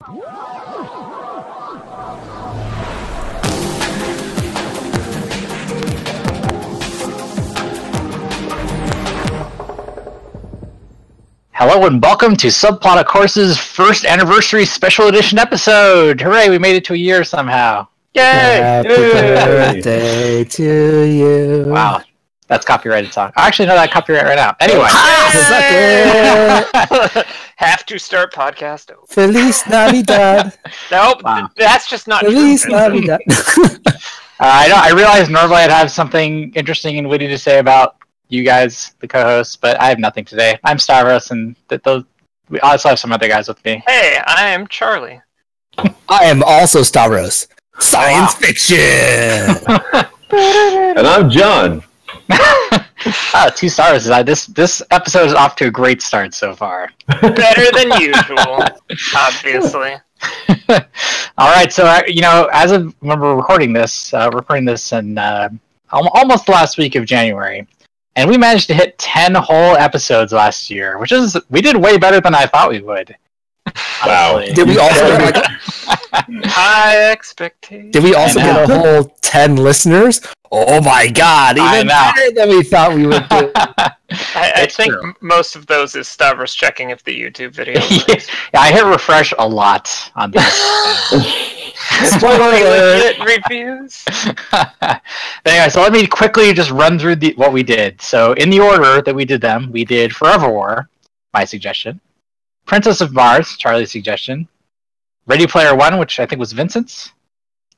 Hello and welcome to Subplot A Course's first anniversary special edition episode. Hooray, we made it to a year somehow. Yay! Happy birthday to you. Wow, that's copyrighted song. I actually know that copyright right now. Anyway. Have to start podcast over. Feliz Navidad. Nope, Wow. That's just not Feliz true. Navidad. I realized normally I'd have something interesting and witty to say about you guys, the co-hosts, but I have nothing today. I'm Stavros, and we also have some other guys with me. Hey, I am Charlie. I am also Stavros. Science fiction. And I'm John. Oh, 2 stars. This episode is off to a great start so far. Better than usual, obviously. All right, so as of when we're recording this in almost the last week of January, and we managed to hit 10 whole episodes last year, we did way better than I thought we would. Wow. Honestly. Did we also get High expectations. get a whole 10 listeners? Oh my god, even better than we thought we would do. I think true. most of those is Stavros checking if the YouTube video Yeah, I hit refresh a lot on this. Spoiler alert. reviews. Anyway, so let me quickly just run through what we did. So in the order that we did them, we did Forever War, my suggestion, Princess of Mars, Charlie's suggestion, Ready Player One, which I think was Vincent's,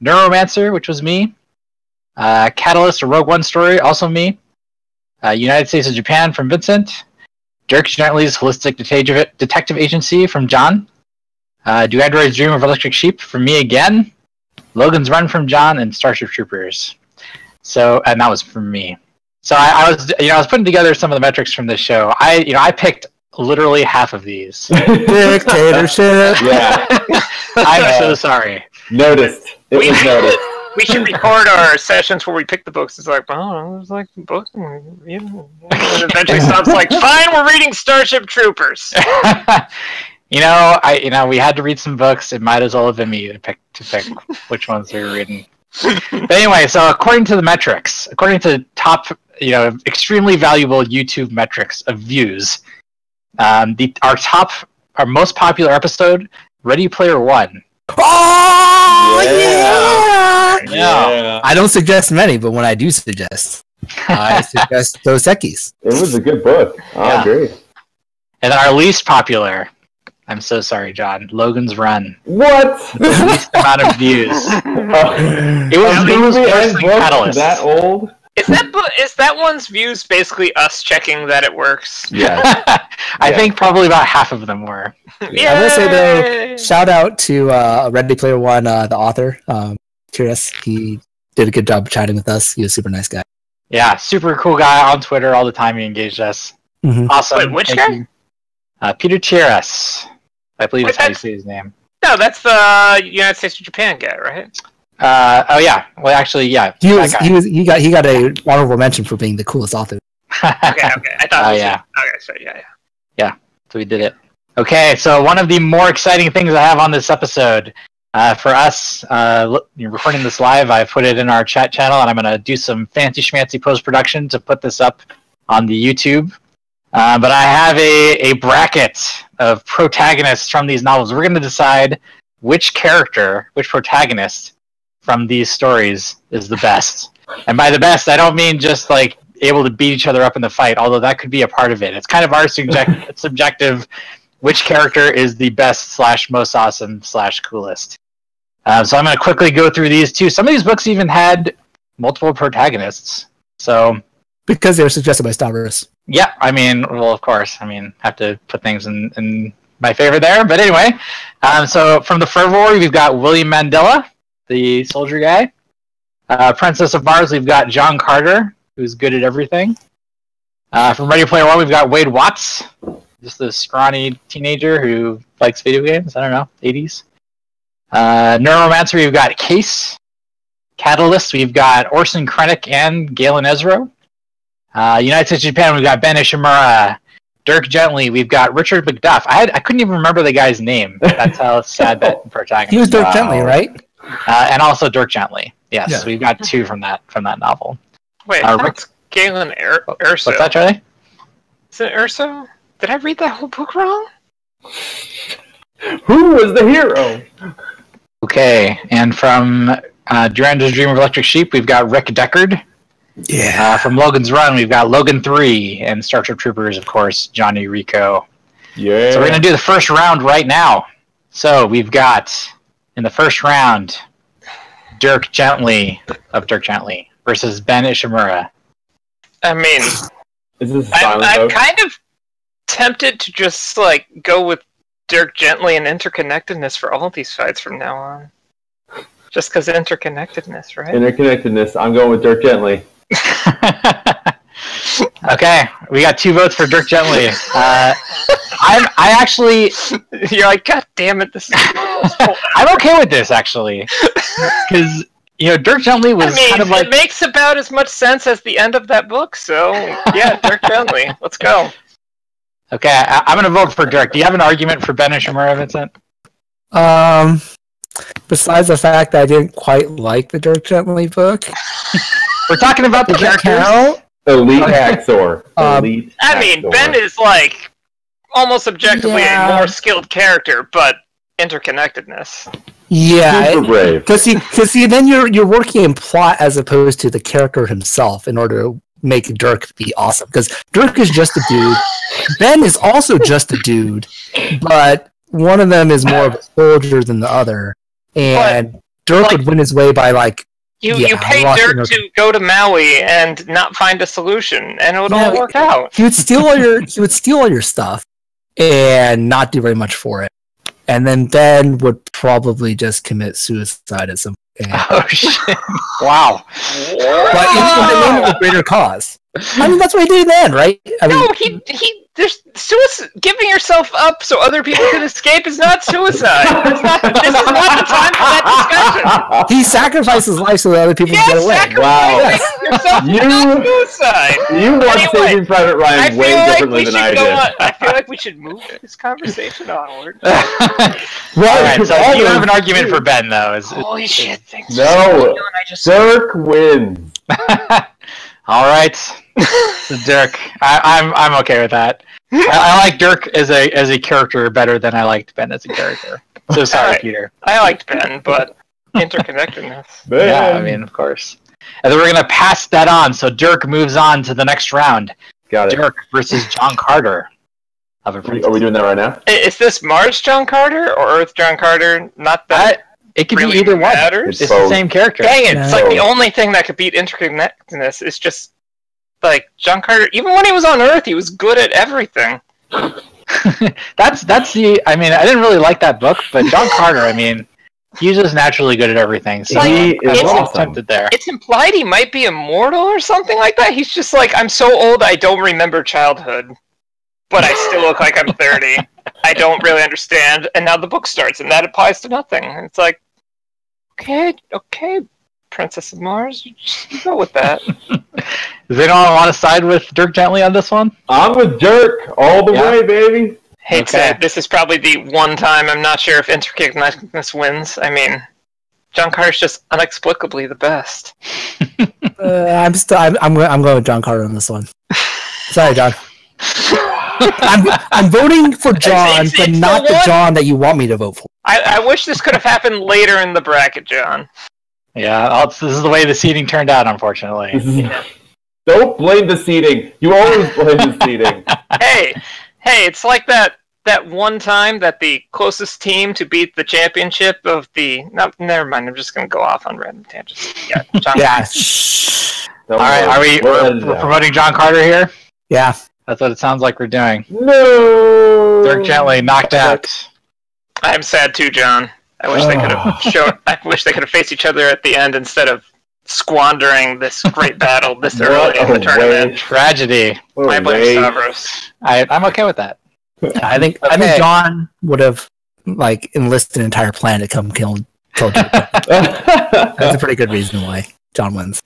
Neuromancer, which was me, Catalyst, a Rogue One story, also me, United States of Japan from Vincent, Dirk Gentley's Holistic Detective Agency from John, Do Androids Dream of Electric Sheep from me again, Logan's Run from John, and Starship Troopers. So, and that was from me. So I was putting together some of the metrics from this show. I picked literally half of these. Dictatorship. Yeah. I'm so sorry. Noticed. It was noticed. We should record our sessions where we pick the books. It's like, oh, it was like the book. And eventually stops like, fine, we're reading Starship Troopers. We had to read some books. It might as well have been me to pick which ones we were reading. But anyway, so according to the metrics, according to top, extremely valuable YouTube metrics of views, our most popular episode, Ready Player One. Oh Yeah. I don't suggest many, but when I do suggest, I suggest Dos Equis. It was a good book. I agree. And then our least popular, I'm so sorry, John, Logan's Run. What? The least amount of views. It was worse than Catalyst. That old? Is that one's views basically us checking that it works? Yeah. I think probably about half of them were. Yay! I will say though, shout out to Ready Player One, the author, Curious. He did a good job chatting with us. He was a super nice guy. Yeah, super cool guy on Twitter all the time. He engaged us. Mm-hmm. Awesome. Wait, which Thank guy? you. Peter Chiras. I believe that's how you that's- say his name. No, that's the United States of Japan guy, right? Oh yeah. Well, actually, yeah. He that got a honorable mention for being the coolest author. guy. Okay. I thought. Oh, it was yeah. Okay, so yeah. So we did it. Okay, so one of the more exciting things I have on this episode, for us, recording this live, I put it in our chat channel, and I'm going to do some fancy schmancy post-production to put this up on the YouTube. But I have a bracket of protagonists from these novels. We're going to decide which protagonist from these stories is the best. And by the best, I don't mean just like able to beat each other up in the fight, although that could be a part of it. It's kind of our subjective which character is the best / most awesome / coolest. So I'm going to quickly go through these too. Some of these books even had multiple protagonists. So Because they were suggested by Stavros. yeah, well, of course. Have to put things in my favor there. But anyway, so from the Forever War, we've got William Mandela, the soldier guy. Princess of Mars, we've got John Carter, who's good at everything. From Ready Player One, we've got Wade Watts, just this scrawny teenager who likes video games. I don't know, 80s. Neuromancer, we've got Case. Catalyst, we've got Orson Krennic and Galen Erso. United States of Japan, we've got Ben Ishimura. Dirk Gently, we've got Richard MacDuff. I couldn't even remember the guy's name. That's how sad that Protagonist. He was Dirk Gently, right? And also Dirk Gently. Yes, Yeah. we've got 2 from that novel. Wait, that's Galen Erso. What's that, Charlie? Is it Erso? Did I read that whole book wrong? Who was the hero? Okay, and from Durando's Dream of Electric Sheep, we've got Rick Deckard. Yeah. From Logan's Run, we've got Logan 3, and Starship Troopers, of course, Johnny Rico. Yeah. So we're going to do the first round right now. So we've got, in the first round, Dirk Gently of Dirk Gently versus Ben Ishimura. I mean, Is this a I'm silent vote? kind of tempted to just like go with Dirk Gently and interconnectedness for all of these fights from now on. Just because interconnectedness, right? Interconnectedness. I'm going with Dirk Gently. Okay, we got 2 votes for Dirk Gently. I actually, You're like, God damn it! This is. I'm okay with this actually, because Dirk Gently was kind of like it makes about as much sense as the end of that book. So yeah, Dirk Gently. Let's go. Okay. I'm gonna vote for Dirk. Do you have an argument for Ben Ishimura, Vincent? Besides the fact that I didn't quite like the Dirk Gently book. We're talking about the Does that characters. count? Elite Hacksaw. Um, I mean, Hacksaw. Ben is like almost objectively Yeah. a more skilled character, but interconnectedness. Yeah, Super brave. because then you're working in plot as opposed to the character himself in order to make Dirk be awesome. Because Dirk is just a dude. Ben is also just a dude, but one of them is more of a soldier than the other, and Dirk would win his way by like. You Yeah, pay watching Dirk her- to go to Maui and not find a solution, and it would all work out. He would steal all your stuff and not do very much for it. And then Ben would probably just commit suicide at some point. Oh shit! Wow. But in the name of a greater cause. I mean, that's what he did then, right? I mean, No, he. There's suicide. Giving yourself up so other people can escape is not suicide. This is not the time for that discussion. he sacrificed his life so that other people Yes, can get away. sacrificing yourself is not suicide. You watch Anyway, Saving Private I Ryan feel way like differently we than should I go did. on. I feel like we should move this conversation onward. All right. So you have an argument for Ben, though. Holy shit! Things No. I just Dirk wins. All right. So Dirk, I'm okay with that. I like Dirk as a character better than I liked Ben as a character. So sorry, Alright. Peter. I liked Ben, but interconnectedness. Yeah, I mean, of course. And then we're gonna pass that on. So Dirk moves on to the next round. Got it. Dirk versus John Carter. Of a Are we doing that right now? Is this Mars John Carter or Earth John Carter? Not that It could really be either one. matters. It's Both. the same character. Dang it! It's like the Yeah. only thing that could beat interconnectedness is just like John Carter. Even when he was on Earth, he was good at everything. that's the. I mean, I didn't really like that book, but John Carter. I mean, he's just naturally good at everything. So He is I'm awesome. tempted there. It's implied he might be immortal or something like that. He's just like, I'm so old I don't remember childhood, but I still look like I'm 30. I don't really understand. And now the book starts, and that applies to nothing. And it's like, okay, Princess of Mars, you go with that. Does anyone want to side with Dirk Gently on this one? I'm with Dirk all the Yeah. way, baby. Hate to say it, this is probably the one time I'm not sure if interconnectedness wins. I mean, John Carter's just inexplicably the best. I'm going with John Carter on this one. Sorry, John. I'm voting for John, It's but the not the one- John that you want me to vote for. I wish this could have happened later in the bracket, John. Yeah, this is the way the seating turned out, unfortunately. Don't blame the seating. You always blame the seating. Hey, it's like that one time that the closest team to beat the championship of the... No, never mind, I'm just going to go off on random tangents. Yeah, John. Yeah. Don't All right, worry. we're promoting John Carter here? Yeah. That's what it sounds like we're doing. No. Dirk Gently knocked out. I'm sad too, John. I wish they could have I wish they could have faced each other at the end instead of squandering this great battle this early in the What a tournament. waste. Tragedy. What I a blame waste. Stavros. I'm okay with that. I think Okay. John would have like enlisted an entire planet to come kill Dirk. That's a pretty good reason why John wins.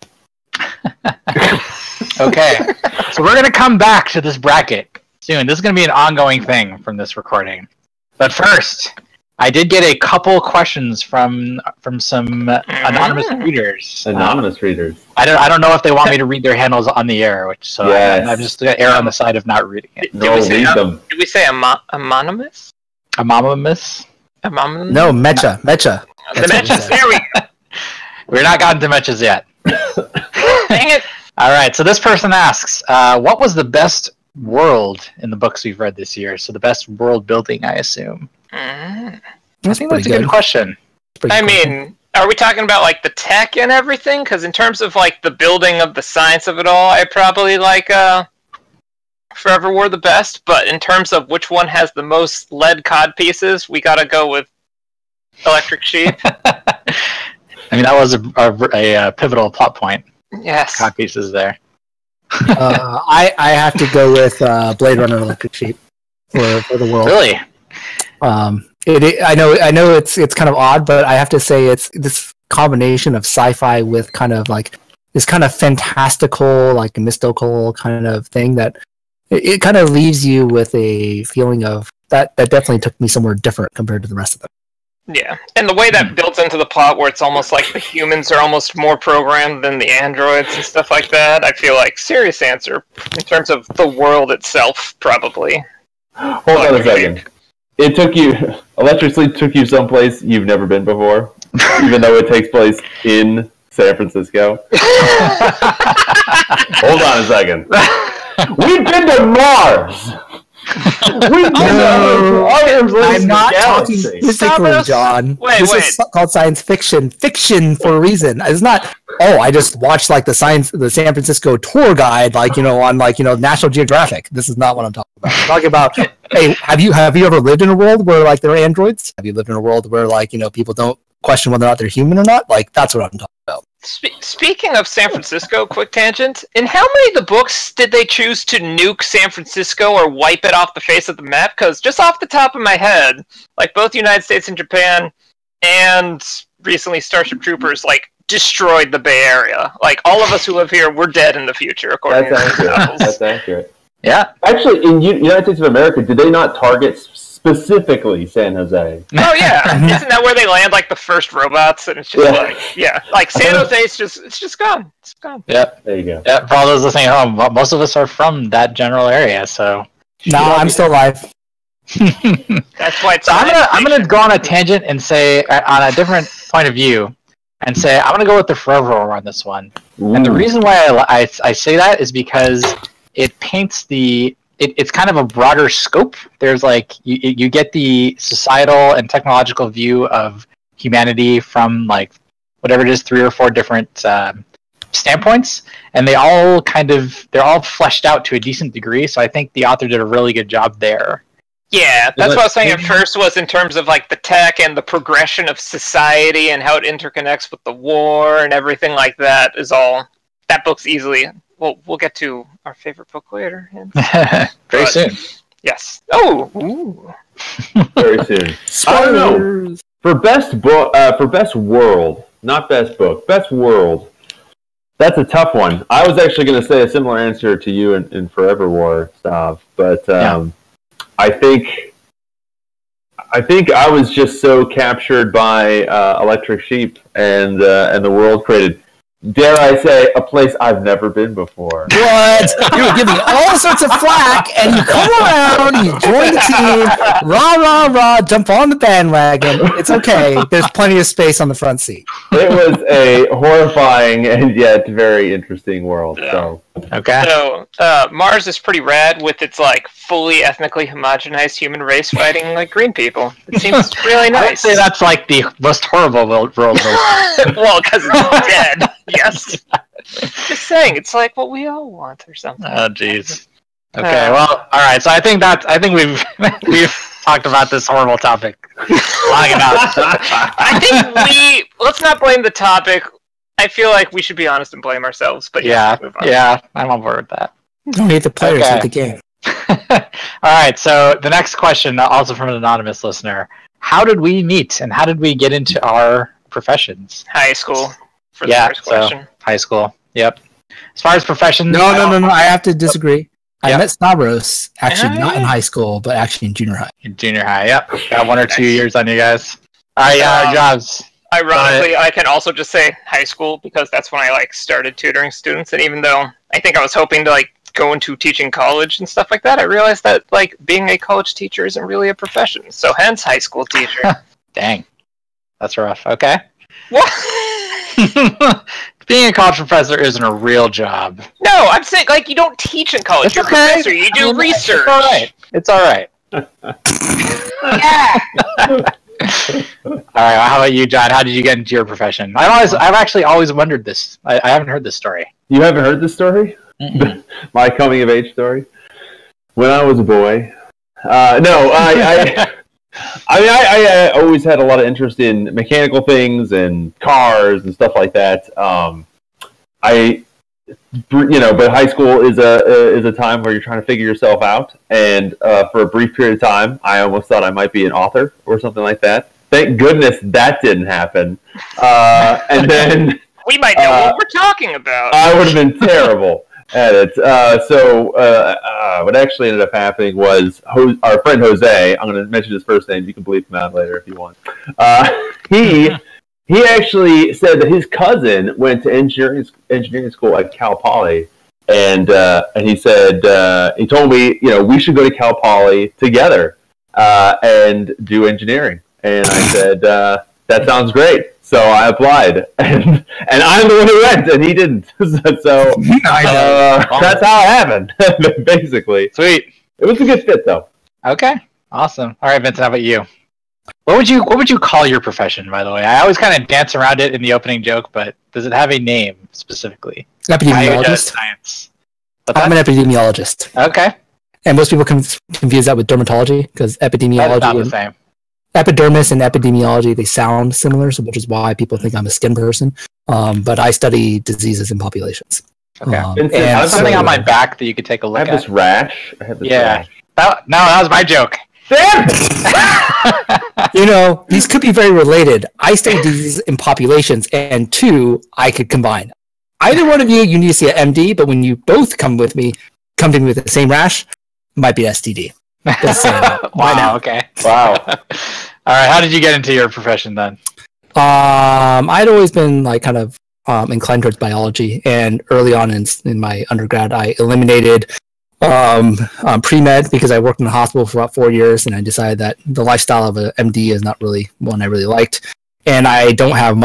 Okay. So we're going to come back to this bracket. Soon. This is going to be an ongoing thing from this recording. But first, I did get a couple questions from some anonymous readers. Anonymous readers. I don't know if they want me to read their handles on the air, which Yes. I'm just going to err on the side of not reading it. No, read them. Did we say anonymous? Anonymous? Anonymous? No, Mecha. The Mechas, there we go. We're not gotten to Mechas yet. Dang it. All right, so this person asks, what was the best world in the books we've read this year? So the best world building, I assume. I think that's a good question. I mean, are we talking about like the tech and everything? Because in terms of like the building of the science of it all, I probably like Forever War the best. But in terms of which one has the most lead cod pieces, we gotta go with Electric Sheep. I mean, that was a pivotal plot point. Yes. Cod pieces there. I have to go with Blade Runner Electric Sheep for the world. Really? I know it's kind of odd, but I have to say it's this combination of sci-fi with kind of like this kind of fantastical, like mystical kind of thing that it kind of leaves you with a feeling of that definitely took me somewhere different compared to the rest of them. Yeah, and the way that builds into the plot where it's almost like the humans are almost more programmed than the androids and stuff like that, I feel like serious answer in terms of the world itself, probably. Hold on a second. It took you, Electric Sleep took you someplace you've never been before, even though it takes place in San Francisco. Hold on a second. We've been to Mars! We've been to other places I'm in not the talking galaxy. physically, John. This is called science fiction. Fiction for a reason. It's not, I just watched like the San Francisco tour guide, like, on National Geographic. This is not what I'm talking about. I'm talking about, hey, have you ever lived in a world where like there are androids? Have you lived in a world where like, people don't question whether or not they're human or not? Like, that's what I'm talking about. Speaking of San Francisco, quick tangent. In how many of the books did they choose to nuke San Francisco or wipe it off the face of the map? Because just off the top of my head, like both the United States and Japan, and recently Starship Troopers, like destroyed the Bay Area. Like all of us who live here, we're dead in the future, according to the novels. That's accurate. Yeah. Actually, in United States of America, did they not target specifically San Jose? Oh yeah, isn't that where they land like the first robots? And it's just like San Jose. It's just gone. It's gone. Yep. There you go. Yeah. For all those listening at home, most of us are from that general area, so. No, I'm still alive. That's why it's. So I'm gonna go on a tangent and say on a different point of view, and say I'm gonna go with the Forever War on this one. Ooh. And the reason why I say that is because it paints it's kind of a broader scope. There's like you get the societal and technological view of humanity from like whatever it is, 3 or 4 different standpoints, and they're all fleshed out to a decent degree. So I think the author did a really good job there. Yeah, that's what I was saying at first, was in terms of like the tech and the progression of society and how it interconnects with the war and everything like that is all. That book's easily. Well, we'll get to our favorite book later. Very soon. Yes. Oh. Ooh. Very soon. I don't know. For best book, for best world, not best book, best world. That's a tough one. I was actually going to say a similar answer to you in Forever War stuff, but I think I was just so captured by Electric Sheep and the world created. Dare I say, a place I've never been before. What? You were giving all sorts of flack, and you come around, you join the team, rah, rah, rah, jump on the bandwagon. It's okay. There's plenty of space on the front seat. It was a horrifying and yet very interesting world. Yeah. So. Okay. So Mars is pretty rad with its like fully ethnically homogenized human race fighting like green people. It seems really nice. I would say that's like the most horrible world. Well, because it's dead. Yes. Just saying, it's like what we all want or something. Oh, jeez. Okay. Well, all right. So I think we've talked about this horrible topic long enough. I think let's not blame the topic. I feel like we should be honest and blame ourselves. But yeah, I'm on board with that. Don't hate the players, hate the game. All right. So the next question, also from an anonymous listener: how did we meet, and how did we get into our professions? High school. For the first question. High school. Yep. As far as professions, No. I have to disagree. I Yep. met Stavros actually not in high school, but actually in junior high. In junior high, yep. Got 1 or 2 years on you guys. All right, our jobs. Ironically, I can also just say high school because that's when I like started tutoring students, and even though I think I was hoping to like go into teaching college and stuff like that, I realized that like being a college teacher isn't really a profession. So hence high school teacher. Dang. That's rough. Okay. What? Being a college professor isn't a real job. No, I'm saying like you don't teach in college. It's You're okay. a professor. You do research. It's all right. Yeah. All right. How about you, John? How did you get into your profession? I've actually always wondered this. I haven't heard this story. You haven't heard this story? My coming of age story? When I was a boy. I always had a lot of interest in mechanical things and cars and stuff like that. But high school is a time where you're trying to figure yourself out. And for a brief period of time, I almost thought I might be an author or something like that. Thank goodness that didn't happen. And then we might know what we're talking about. I would have been terrible at it. What actually ended up happening was our friend Jose, I'm going to mention his first name, you can bleep him out later if you want. He actually said that his cousin went to engineering school at Cal Poly, and he said, he told me, we should go to Cal Poly together and do engineering. And I said, that sounds great. So I applied, and I'm the one who went, and he didn't. That's how it happened, basically. Sweet. It was a good fit, though. Okay. Awesome. All right, Vincent, how about you? What would you call your profession, by the way? I always kind of dance around it in the opening joke, but does it have a name specifically? Epidemiologist. Science. I'm an epidemiologist. Okay. And most people confuse that with dermatology because epidemiology. That's not the same. Epidermis and epidemiology, they sound similar, so which is why people think I'm a skin person. But I study diseases in populations. Okay. Vincent, I have something on my back that you could take a look at. I have this rash. Rash. That was my joke. These could be very related. I study diseases in populations, and two, I could combine. Either one of you need to see an MD, but when you both come to me with the same rash, it might be STD. Wow. Okay. Wow. All right. How did you get into your profession then? I'd always been like kind of inclined towards biology, and early on in my undergrad, I eliminated pre-med because I worked in the hospital for about 4 years, and I decided that the lifestyle of an MD is not really one I really liked, and I don't have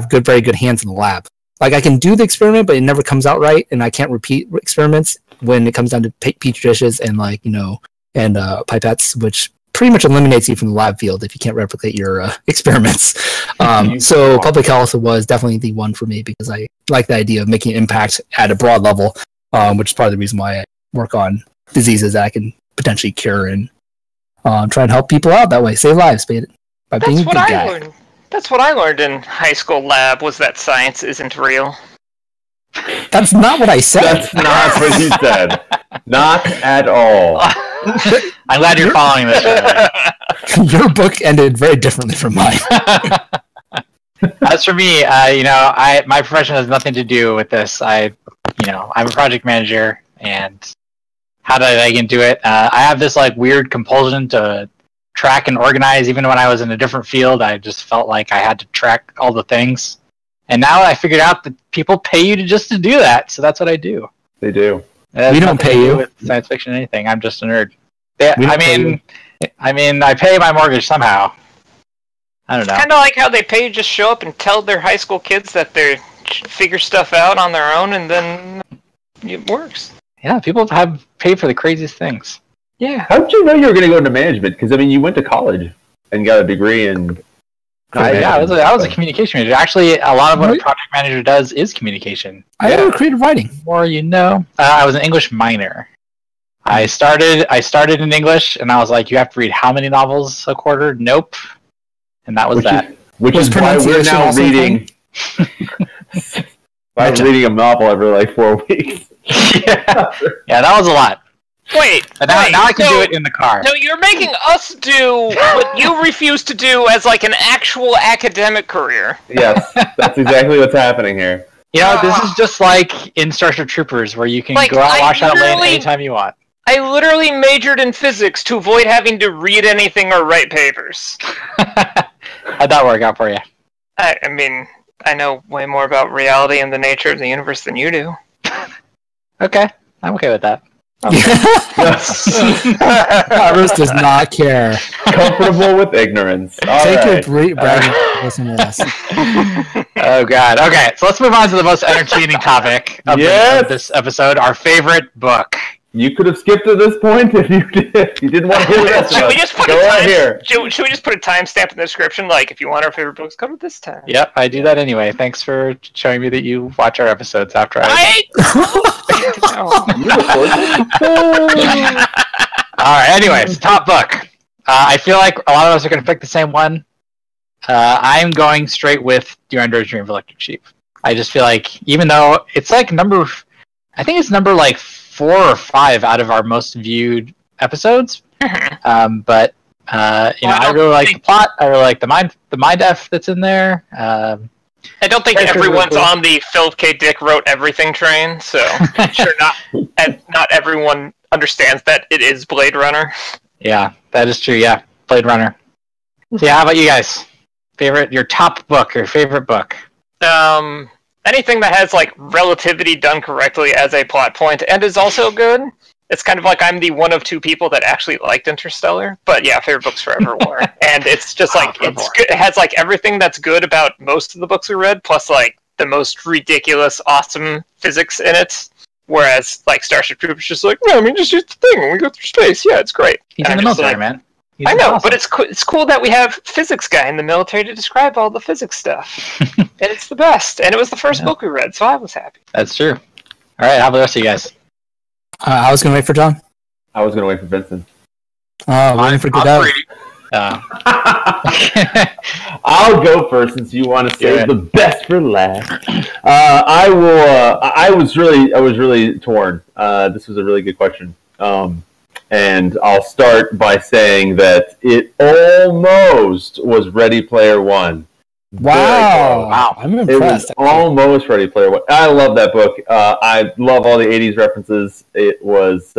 very good hands in the lab. Like I can do the experiment, but it never comes out right, and I can't repeat experiments when it comes down to petri dishes and pipettes, which pretty much eliminates you from the lab field if you can't replicate your experiments. So public health was definitely the one for me because I like the idea of making an impact at a broad level, which is part of the reason why I work on diseases that I can potentially cure and try and help people out that way, save lives by being a good guy. That's what I learned in high school lab was that science isn't real. That's not what I said. That's not what you said. Not at all. I'm glad you're following this. Your book ended very differently from mine. As for me, my profession has nothing to do with this. I'm a project manager, and how did I get into it? I have this like weird compulsion to track and organize. Even when I was in a different field, I just felt like I had to track all the things. And now I figured out that people pay you just to do that, so that's what I do. They do. We don't pay you with science fiction or anything. I'm just a nerd. I pay my mortgage somehow. I don't know. Kind of like how they pay you just show up and tell their high school kids that they figure stuff out on their own, and then it works. Yeah, people have paid for the craziest things. Yeah. How did you know you were going to go into management? Because you went to college and got a degree in. I was a communication major. Actually, a lot of what a project manager does is communication. I have creative writing. Or I was an English minor. I started in English, and I was like, you have to read how many novels a quarter? Nope. And that was that. Which is why we're now reading. I'm reading a novel every like 4 weeks. Yeah, that was a lot. Wait, but now I can do it in the car. No, you're making us do what you refuse to do as like an actual academic career. Yes, that's exactly what's happening here. You know, this is just like in Starship Troopers, where you can Like, go out I washout lane literally- anytime you want. I literally majored in physics to avoid having to read anything or write papers. How'd that work out for you? I mean, I know way more about reality and the nature of the universe than you do. Okay, I'm okay with that. Iris does not care. Comfortable with ignorance. All Take right. your bragging. Listen to this. Oh god. Okay, so let's move on to the most entertaining topic of, Yes! of this episode: our favorite book. You could have skipped to this point if you did. You didn't want to hear the rest of Should we us. just put Go a right time? here. Should we just put a timestamp in the description? Like, if you want our favorite books, come at this time. Yep, I do that anyway. Thanks for showing me that you watch our episodes after I. All right. Anyways, top book. I feel like a lot of us are going to pick the same one. I'm going straight with Durando's Dream of Electric Sheep. I just feel like, even though it's like I think it's number like 4 or 5 out of our most viewed episodes. But I really like the plot. I really like the mind F that's in there. I don't think Characters are everyone's cool. on the Philip K. Dick wrote everything train, so sure not everyone understands that it is Blade Runner. Yeah, that is true. Yeah, Blade Runner. So yeah, how about you guys? Your top book, your favorite book? Anything that has like relativity done correctly as a plot point and is also good. It's kind of like I'm the one of 2 people that actually liked Interstellar, but yeah, favorite books forever war. And it's just like it's good. It has like everything that's good about most of the books we read, plus like the most ridiculous, awesome physics in it. Whereas like Starship Troopers, just like, no, I mean, just use the thing when we go through space. Yeah, it's great. He's And in the I'm just military, like, man. He's I know, awesome. but it's cool that we have physics guy in the military to describe all the physics stuff, and it's the best. And it was the first book we read, so I was happy. That's true. All right, how about the rest of you guys? I was going to wait for John. I was going to wait for Vincent. Waiting for Godot. I'll go first since you want to save the best for last. I will. I was really torn. This was a really good question. And I'll start by saying that it almost was Ready Player One. Wow. I'm It impressed. was almost Ready Player One. I love that book. I love all the 80s references. It was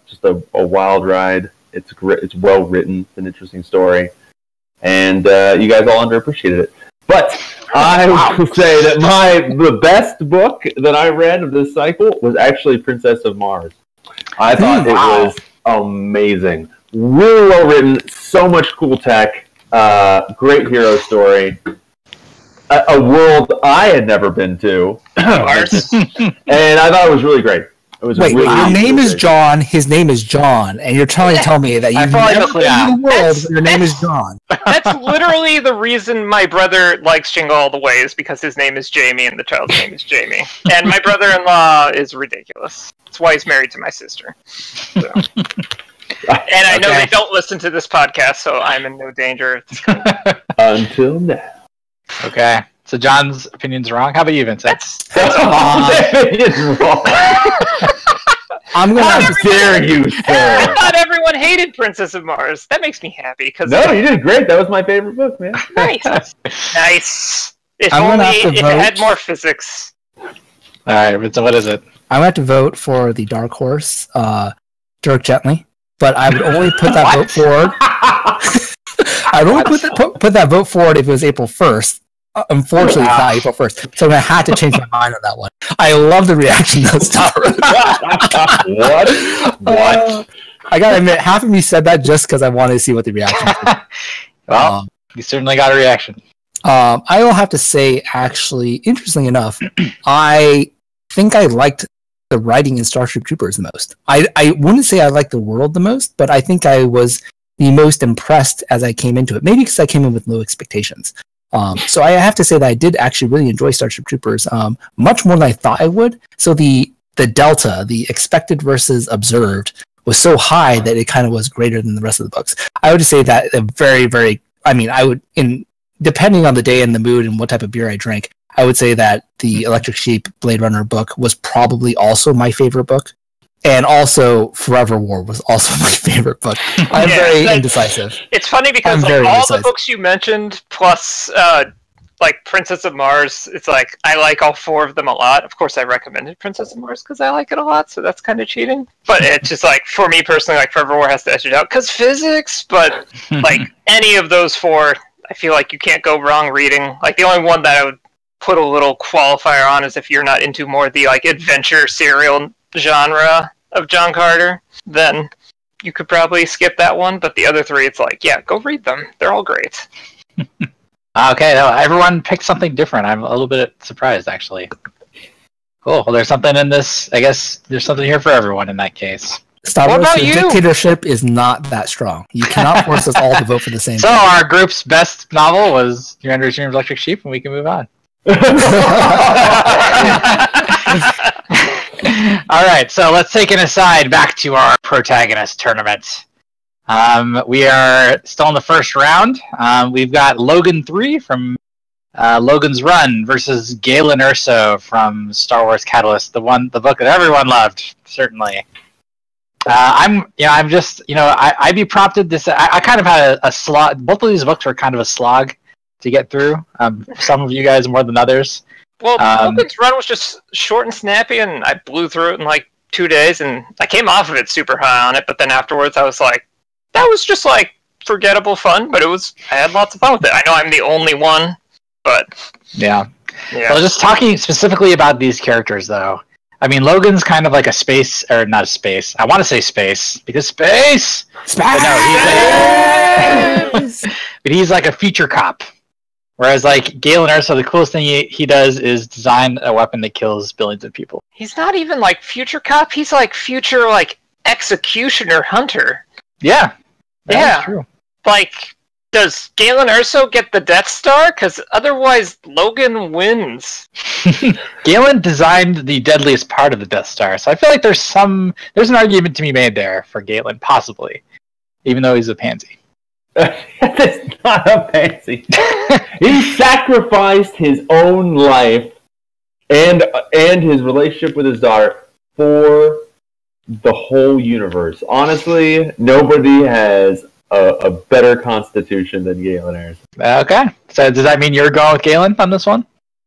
just a wild ride. It's great. It's well written. It's an interesting story. And you guys all underappreciated it. But I will say that the best book that I read of this cycle was actually Princess of Mars. I thought it was amazing. Really well written. So much cool tech. Great hero story. A world I had never been to. And I thought it was really great. It was Wait, really, your name really is great. John, his name is John, and you're trying to tell me that you've probably never been in the world, but your name is John. That's literally the reason my brother likes Jingle All the Way, is because his name is Jamie and the child's name is Jamie. And my brother-in-law is ridiculous. That's why he's married to my sister. So. And I know they don't listen to this podcast, so I'm in no danger. Until now. Okay, so John's opinion's wrong. How about you, Vincent? That's all. It's wrong. I'm gonna How have to dare you, I sir? thought everyone hated Princess of Mars. That makes me happy. Cause No, you did great. That was my favorite book, man. Nice. Nice. If I'm gonna only have to it vote. had more physics. All right, Vincent, what is it? I'm gonna have to vote for the dark horse, Dirk Gently, but I would only put that vote forward. I would only put that vote forward if it was April 1st. Unfortunately, it's not April 1st, so I'm gonna have to change my mind on that one. I love the reaction though, Star. What? I gotta admit, half of me said that just because I wanted to see what the reaction was. Well, you certainly got a reaction. I will have to say, actually, interestingly enough, I think I liked the writing in Starship Troopers the most. I wouldn't say I liked the world the most, but I think I was the most impressed as I came into it. Maybe because I came in with low expectations. So I have to say that I did actually really enjoy Starship Troopers much more than I thought I would. So the delta, the expected versus observed, was so high that it kind of was greater than the rest of the books. I would say that a very, very, depending on the day and the mood and what type of beer I drank, I would say that the Electric Sheep Blade Runner book was probably also my favorite book. And also, Forever War was also my favorite book. I'm very indecisive. It's funny because I'm very all indecisive. the books you mentioned, plus like Princess of Mars, it's like I like all 4 of them a lot. Of course, I recommended Princess of Mars because I like it a lot, so that's kind of cheating. But it's just like, for me personally, like Forever War has to edge it out because physics. But like any of those 4, I feel like you can't go wrong reading. Like the only one that I would put a little qualifier on is if you're not into more the like adventure serial genre of John Carter, then you could probably skip that one. But the other 3, it's like, yeah, go read them. They're all great. Okay, no, everyone picked something different. I'm a little bit surprised, actually. Cool. Well, there's something in this. I guess there's something here for everyone in that case. Star Wars dictatorship is not that strong. You cannot force us all to vote for the same So thing. our group's best novel was Your Under Dream of Electric Sheep, and we can move on. All right, so let's take an aside back to our protagonist tournament. We are still in the first round. We've got Logan 3 from Logan's Run versus Galen Erso from Star Wars Catalyst, the book that everyone loved, certainly. I'd be prompted this. I kind of had a slog. Both of these books were kind of a slog to get through. Some of you guys more than others. Well, Logan's Run was just short and snappy, and I blew through it in like 2 days, and I came off of it super high on it. But then afterwards, I was like, that was just like forgettable fun. But I had lots of fun with it. I know I'm the only one, but yeah. Well, just talking specifically about these characters, though. I mean, Logan's kind of like a space, or not a space. I want to say space because space. But no, but he's like a future cop. Whereas, like, Galen Erso, the coolest thing he does is design a weapon that kills billions of people. He's not even, like, future cop. He's, like, future, like, executioner hunter. Yeah. That's true. Like, does Galen Erso get the Death Star? Because otherwise, Logan wins. Galen designed the deadliest part of the Death Star, so I feel like there's an argument to be made there for Galen, possibly. Even though he's a pansy. That's not a pansy. He sacrificed his own life and his relationship with his daughter for the whole universe. Honestly, nobody has a better constitution than Galen Erso. Okay. So does that mean you're going with Galen on this one?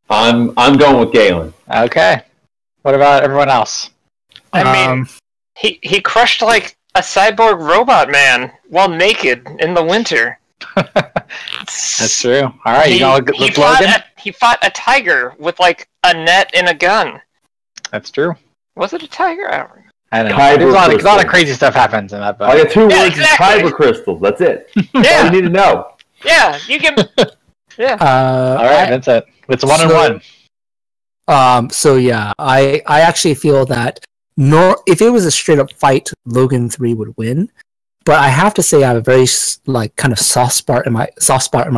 I'm going with Galen. Okay. What about everyone else? I mean, he crushed like a cyborg robot man while naked in the winter. That's true. All right, you going with Logan? He fought a tiger with like a net and a gun. That's true. Was it a tiger? I don't know. There's a lot of crazy stuff happens in that book. I got 2 words: kyber crystals. That's it. All you need to know. Yeah, you can. Yeah. All right, that's it. It's 1-1. So yeah, I actually feel that if it was a straight up fight, Logan 3 would win. But I have to say, I have a very like kind of soft spot in my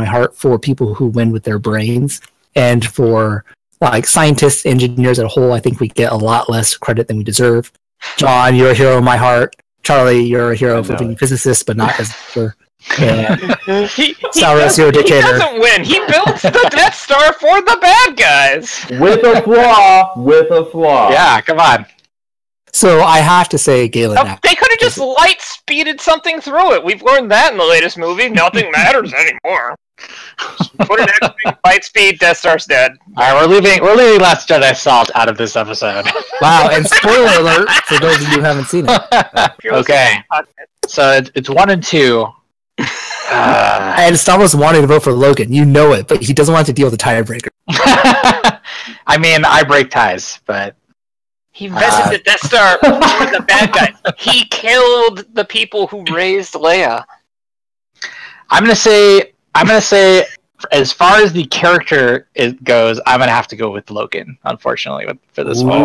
heart for people who win with their brains, and for like scientists, engineers as a whole. I think we get a lot less credit than we deserve. John, you're a hero in my heart. Charlie, you're a hero for being a physicist, but not as for. He dictator. doesn't win. He builds the Death Star for the bad guys. With a flaw. Yeah, come on. So I have to say, Galen. They could have just light speeded something through it. We've learned that in the latest movie. Nothing matters anymore. Put an X-Wing, light speed, Death Star's dead. All right, we're leaving Last Jedi Salt out of this episode. Wow, and spoiler alert for those of you who haven't seen it. Okay, so it's 1-2. And Star Wars wanted to vote for Logan. You know it, but he doesn't want to deal with the tiebreaker. I mean, I break ties, but he invented the Death Star for the bad guys. He killed the people who raised Leia. I'm gonna say, as far as the character goes, I'm gonna have to go with Logan, unfortunately, for this one.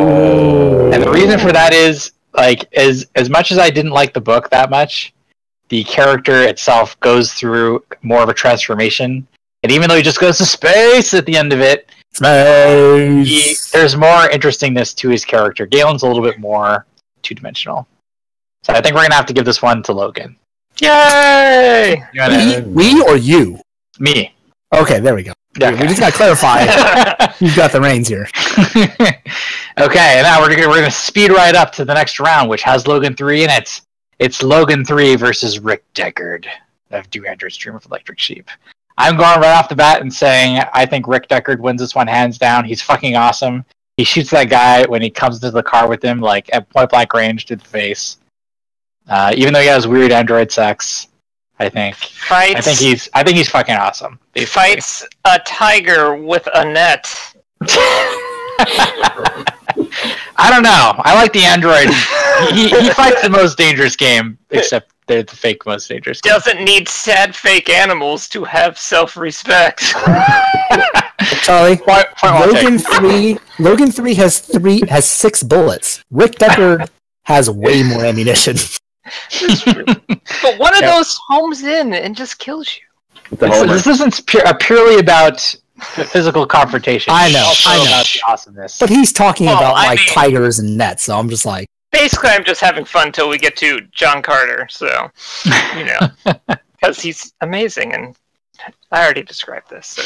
And the reason for that is, like, as much as I didn't like the book that much, the character itself goes through more of a transformation. And even though he just goes to space at the end of it, there's more interestingness to his character. Galen's a little bit more two-dimensional. So I think we're gonna have to give this one to Logan. Yay! We or you? Me. Okay, there we go. Yeah, we just gotta clarify. Who's got the reins here? Okay, now we're gonna speed right up to the next round, which has Logan 3 in it. It's Logan 3 versus Rick Deckard of Do Androids Dream of Electric Sheep. I'm going right off the bat and saying I think Rick Deckard wins this one hands down. He's fucking awesome. He shoots that guy when he comes to the car with him, like at point blank range to the face. Even though he has weird android sex, I think he's fucking awesome. He fights a tiger with a net. I don't know. I like the android. He fights the most dangerous game, except they're the fake most dangerous game. Doesn't need sad fake animals to have self-respect. Charlie, Logan 3 has 6 bullets. Rick Deckard has way more ammunition. But one of those homes in and just kills you. This isn't purely about physical confrontation. I know. About the awesomeness. But he's talking about tigers and nets, so I'm just like. Basically, I'm just having fun till we get to John Carter. So, because he's amazing, and I already described this. So,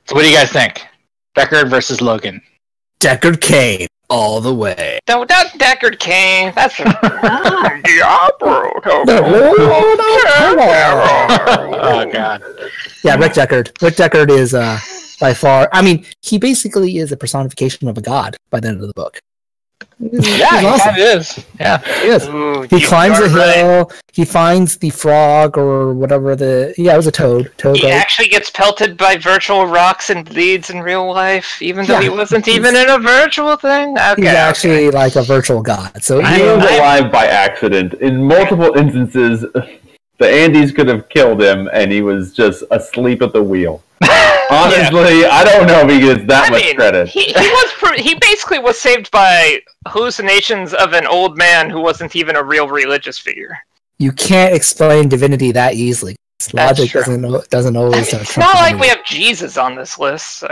so what do you guys think? Deckard versus Logan. Deckard came all the way. No, not Deckard came. That's Diablo. Oh god. Yeah, Rick Deckard. Rick Deckard is by far. I mean, he basically is a personification of a god by the end of the book. Yeah, he kind of is. Yeah, he is. Ooh, he climbs a hill. Right. He finds the frog or whatever it was a toad. He actually gets pelted by virtual rocks and bleeds in real life, even though he wasn't even in a virtual thing. Okay, he's actually like a virtual god. So he was alive by accident. In multiple instances, the Andes could have killed him, and he was just asleep at the wheel. Honestly, I don't know if he gets that much credit. He basically was saved by hallucinations of an old man who wasn't even a real religious figure. You can't explain divinity that easily. Logic doesn't always. It's not like we have Jesus on this list. So,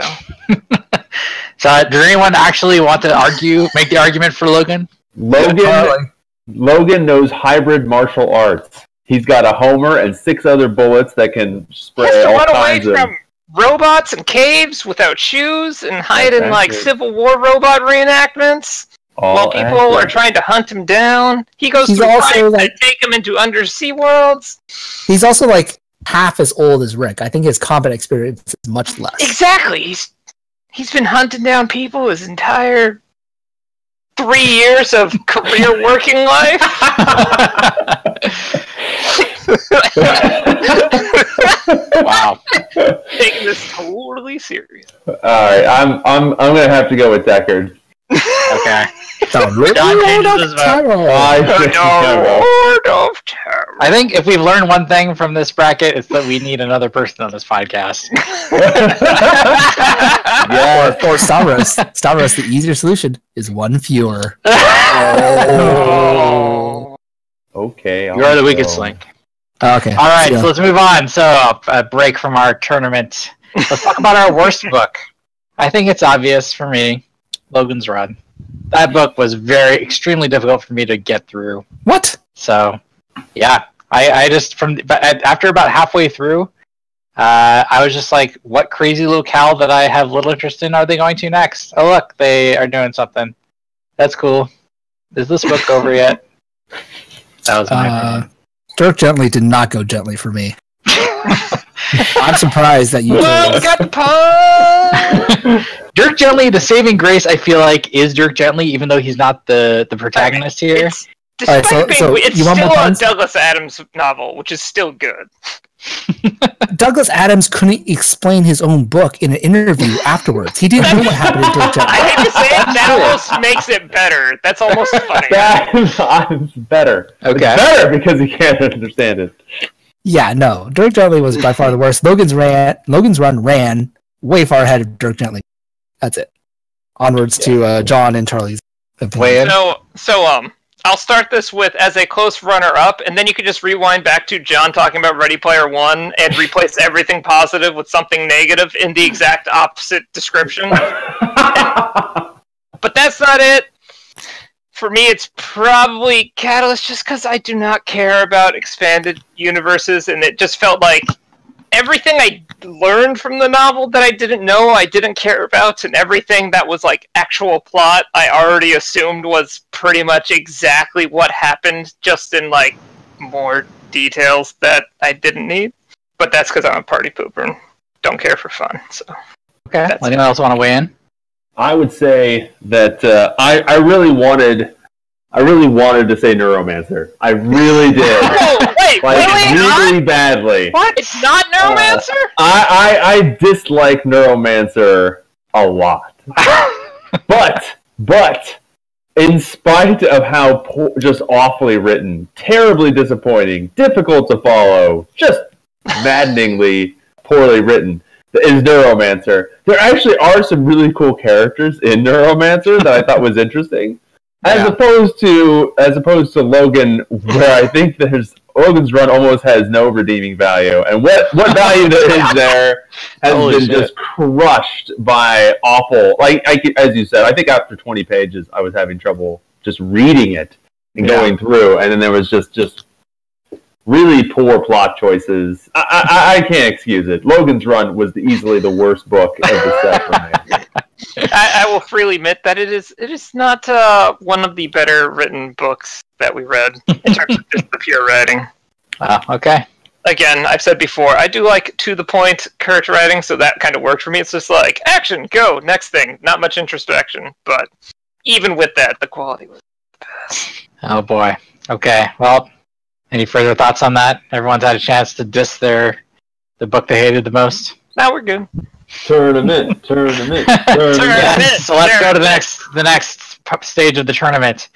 does anyone actually want to make the argument for Logan? Logan knows hybrid martial arts. He's got a Homer and 6 other bullets that can spray all kinds of. Robots and caves without shoes and hide in like Civil War robot reenactments while people are trying to hunt him down. He goes through also to take him into undersea worlds. He's also like half as old as Rick. I think his combat experience is much less. Exactly. He's been hunting down people his entire 3 years of career working life. Wow, taking this totally serious. All right, I'm gonna have to go with Deckard. Okay. I think if we've learned one thing from this bracket, it's that we need another person on this podcast. Or Stavros. Stavros, the easier solution is one fewer. Okay. You are the weakest link. Okay. All right, so let's move on. So, a break from our tournament. Let's talk about our worst book. I think it's obvious for me. Logan's Run. That book was extremely difficult for me to get through. What? So, yeah, I just after about halfway through, I was just like, what crazy locale that I have little interest in are they going to next? Oh look, they are doing something. That's cool. Is this book over yet? That was my opinion. Dirk Gently did not go gently for me. I'm surprised that you Dirk Gently, the saving grace, I feel like, is Dirk Gently, even though he's not the protagonist here. It's still a Douglas Adams novel, which is still good. Douglas Adams couldn't explain his own book in an interview afterwards. He didn't know what happened to Dirk Gently. I hate to say it, that almost makes it better. That's almost funny. That's better. Okay. It's better because he can't understand it. Yeah, no. Dirk Gently was by far the worst. Logan's Run ran way far ahead of Dirk Gently. That's it. Onwards to John and Charlie's opinion. So, I'll start this with as a close runner-up, and then you could just rewind back to John talking about Ready Player One and replace everything positive with something negative in the exact opposite description. But that's not it. For me, it's probably Catalyst, just because I do not care about expanded universes, and it just felt like everything I learned from the novel that I didn't know I didn't care about, and everything that was like actual plot I already assumed was pretty much exactly what happened, just in like more details that I didn't need. But that's because I'm a party pooper and don't care for fun. So Okay. Well, anyone else want to weigh in? I would say that I really wanted to say Neuromancer. I really did. Oh, wait, really badly. What? It's not Neuromancer? I dislike Neuromancer a lot. but in spite of how just awfully written, terribly disappointing, difficult to follow, just maddeningly poorly written is Neuromancer, there actually are some really cool characters in Neuromancer that I thought was interesting. As opposed to Logan, where I think Logan's run almost has no redeeming value, and what value there is there has been just crushed by awful. As you said, I think after 20 pages, I was having trouble just reading it and going through, and then there was just really poor plot choices. I can't excuse it. Logan's run was easily the worst book of the set for me. I will freely admit that it is not one of the better written books that we read in terms of just the pure writing. Okay. Again, I've said before, I do like to the point character writing, so that kind of worked for me. It's just like action, go, next thing. Not much introspection, but even with that, the quality was the best. Oh boy. Okay. Well, any further thoughts on that? Everyone's had a chance to diss the book they hated the most. Now we're good. Tournament. So let's go to the next stage of the tournament.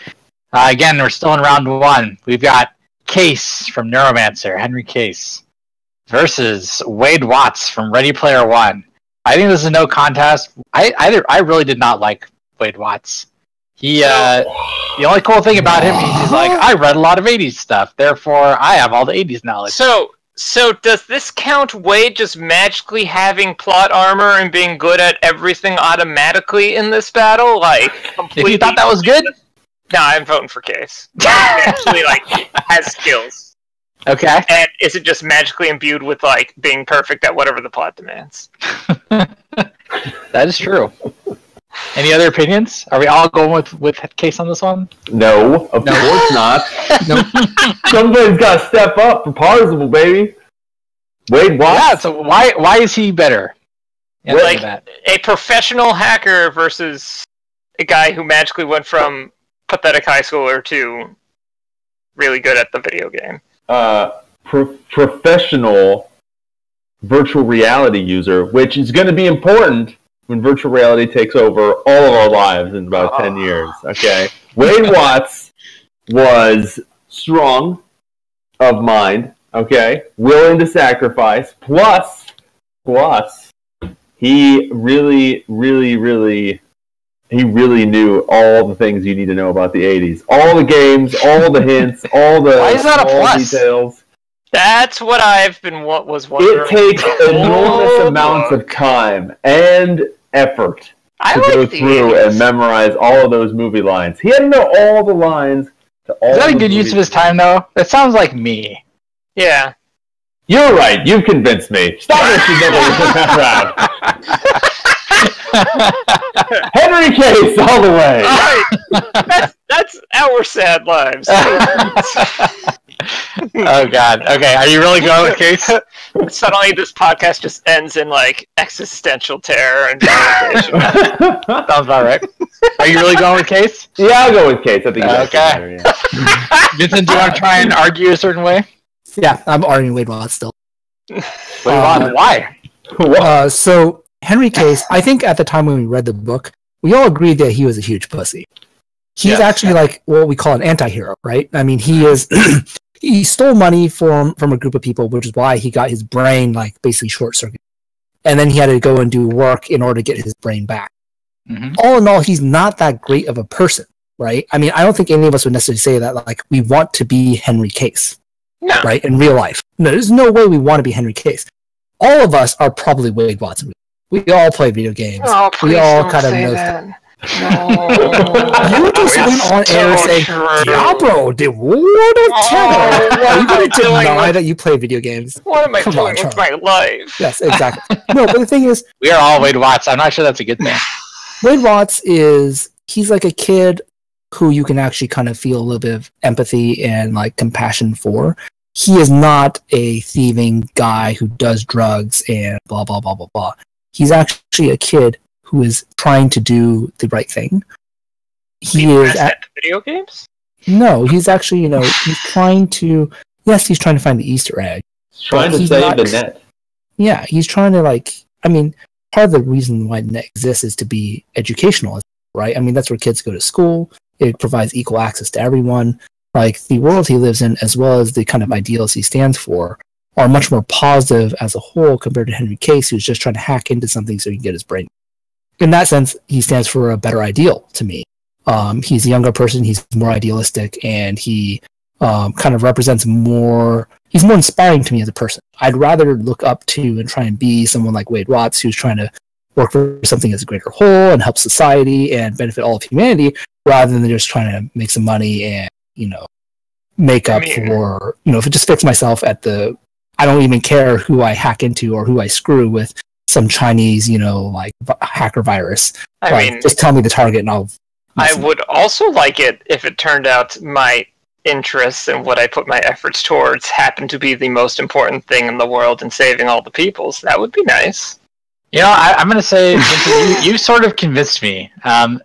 Again, we're still in round 1. We've got Case from Neuromancer, Henry Case, versus Wade Watts from Ready Player One. I think this is no contest. I really did not like Wade Watts. The only cool thing about him, he's like, I read a lot of 80s stuff, therefore I have all the 80s knowledge. So does this count Wade just magically having plot armor and being good at everything automatically in this battle? Like, completely. If you thought that was good? No, I'm voting for Case. He actually, has skills. Okay. And is it just magically imbued with, being perfect at whatever the plot demands? That is true. Any other opinions? Are we all going with Case on this one? No, of course not. No. Somebody's got to step up for Parzival, baby. Wade Watts? Yeah, so why is he better? A professional hacker versus a guy who magically went from pathetic high schooler to really good at the video game. Professional virtual reality user, which is going to be important when virtual reality takes over all of our lives in about 10 years, okay? Wade Watts was strong of mind, okay? Willing to sacrifice, plus, he really knew all the things you need to know about the 80s. All the games, all the hints, all the Why is that a plus? Details. That's what I've been was wondering. It takes enormous amounts of time and effort to go through and memorize all of those movie lines. He had to know all the lines to all. Is that a good use of his time, though? That sounds like me. Yeah. You're right. You've convinced me. Stop wishing never that round. Henry Case all the way. Right. That's our sad lives. Oh God. Okay, are you really going with Case? Suddenly, this podcast just ends in existential terror and devastation. Sounds about right. Are you really going with Case? Yeah, I'll go with Case. I think that's better, yeah. Vincent, do you want to try and argue a certain way? Yeah, I'm arguing Wade Watts still. Why? So Henry Case, I think at the time when we read the book, we all agreed that he was a huge pussy. He's actually what we call an anti-hero, right? I mean, he is. He stole money from a group of people, which is why he got his brain basically short circuited, and then he had to go and do work in order to get his brain back. Mm-hmm. All in all, he's not that great of a person, right? I mean, I don't think any of us would necessarily say that we want to be Henry Case, right? In real life, no, there's no way we want to be Henry Case. All of us are probably Wade Watson. We all play video games. Oh, we all kind of know that. stuff. No. You just went on air saying, Diablo, the World of Terror. Are you going to deny that you play video games? What am I doing with my life? Yes, exactly. No, but the thing is... We are all Wade Watts. I'm not sure that's a good thing. Wade Watts he's like a kid who you can actually kind of feel a little bit of empathy and compassion for. he is not a thieving guy who does drugs and blah blah blah blah blah. He's actually a kid who is trying to do the right thing. He is at video games. No, he's actually, he's trying to. Yes, he's trying to find the Easter egg. He's trying to save the net. Yeah, he's trying to part of the reason why the net exists is to be educational, right? I mean, that's where kids go to school. It provides equal access to everyone. Like, the world he lives in, as well as the kind of ideals he stands for, are much more positive as a whole compared to Henry Case, who's just trying to hack into something so he can get his brain. In that sense, he stands for a better ideal to me. He's a younger person, he's more idealistic, and he kind of represents more... He's more inspiring to me as a person. I'd rather look up to and try and be someone like Wade Watts, who's trying to work for something as a greater whole and help society and benefit all of humanity, rather than just trying to make some money and, make up for... if it just fits myself at the... I don't even care who I hack into or who I screw with some Chinese, hacker virus. Just tell me the target and I'll... I would also like it if it turned out my interests and what I put my efforts towards happened to be the most important thing in the world and saving all the peoples. That would be nice. I'm going to say, you sort of convinced me.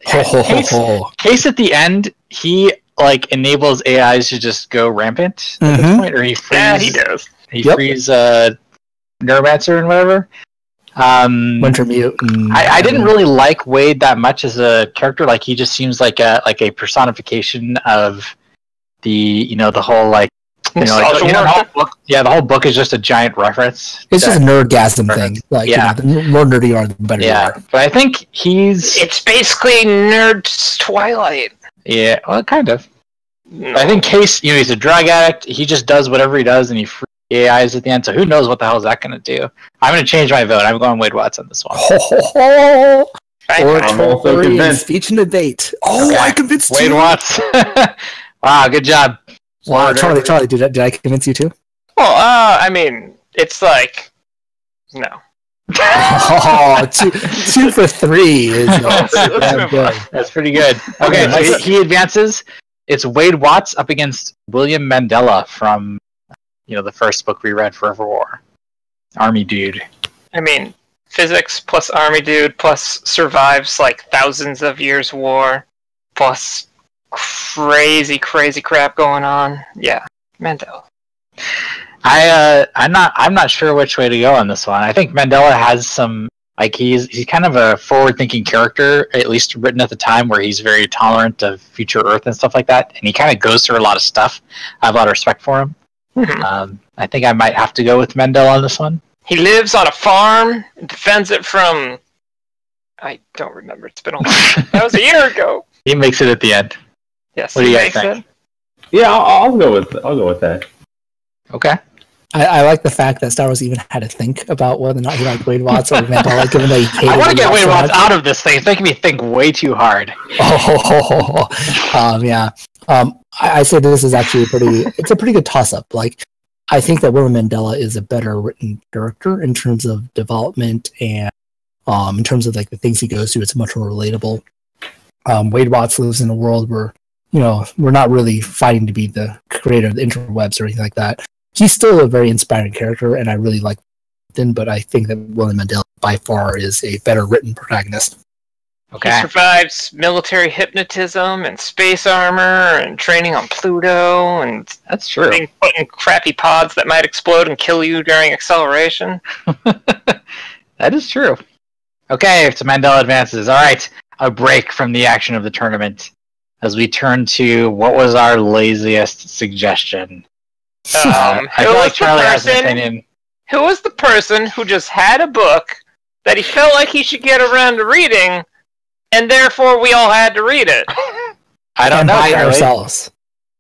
Case at the end, he enables AIs to just go rampant at this point, or he frees. Yeah, he does. He frees Neuromancer and whatever. Wintermute. I didn't really like Wade that much as a character. Like, he just seems like a personification of the the whole the whole book. Yeah, the whole book is just a giant reference. It's just a nerdgasm thing. The more nerdy you are, the better you are. But I think it's basically Nerd's Twilight. Yeah, well, kind of. No. I think Case, he's a drug addict. He just does whatever he does, and he frees AIs at the end. So who knows what the hell is that going to do? I'm going to change my vote. I'm going Wade Watts on this one. I'm also convinced. Speech and debate. Okay. I convinced Wade you. Watts. Wow, good job. Wow, Charlie, did I convince you too? Well, it's no. Two for three is good. That's pretty good. Okay, so he advances. It's Wade Watts up against William Mandela from, the first book we read, Forever War. Army dude. Physics plus army dude plus survives thousands of years war plus crazy crap going on. Yeah, Mandela. I'm not sure which way to go on this one. I think Mandela has some he's kind of a forward-thinking character, at least written at the time, where he's very tolerant of future Earth and stuff like that, and he kind of goes through a lot of stuff. I have a lot of respect for him. I think I might have to go with Mandela on this one. He lives on a farm and defends it from... I don't remember. It's been a while. That was a year ago. He makes it at the end. Yes. What do you guys think? Yeah, I'll go with that. Okay. I like the fact that Star Wars even had to think about whether or not he liked Wade Watts or Mandela, given that he hated I want to get Wade Watts out of this thing. It's making me think way too hard. Yeah. I say this is actually it's a pretty good toss-up. I think that William Mandela is a better written character in terms of development and in terms of the things he goes through. It's much more relatable. Wade Watts lives in a world where, we're not really fighting to be the creator of the interwebs or anything like that. He's still a very inspiring character, and I really like him, but I think that William Mandela by far is a better written protagonist. Okay. He survives military hypnotism and space armor and training on Pluto and that's true. Being put in crappy pods that might explode and kill you during acceleration. That is true. Okay, so Mandela advances. All right, a break from the action of the tournament as we turn to what was our laziest suggestion. I feel like Charlie has an opinion. Who was the person who just had a book that he felt like he should get around to reading, and therefore we all had to read it? I don't know, Charlie. Ourselves.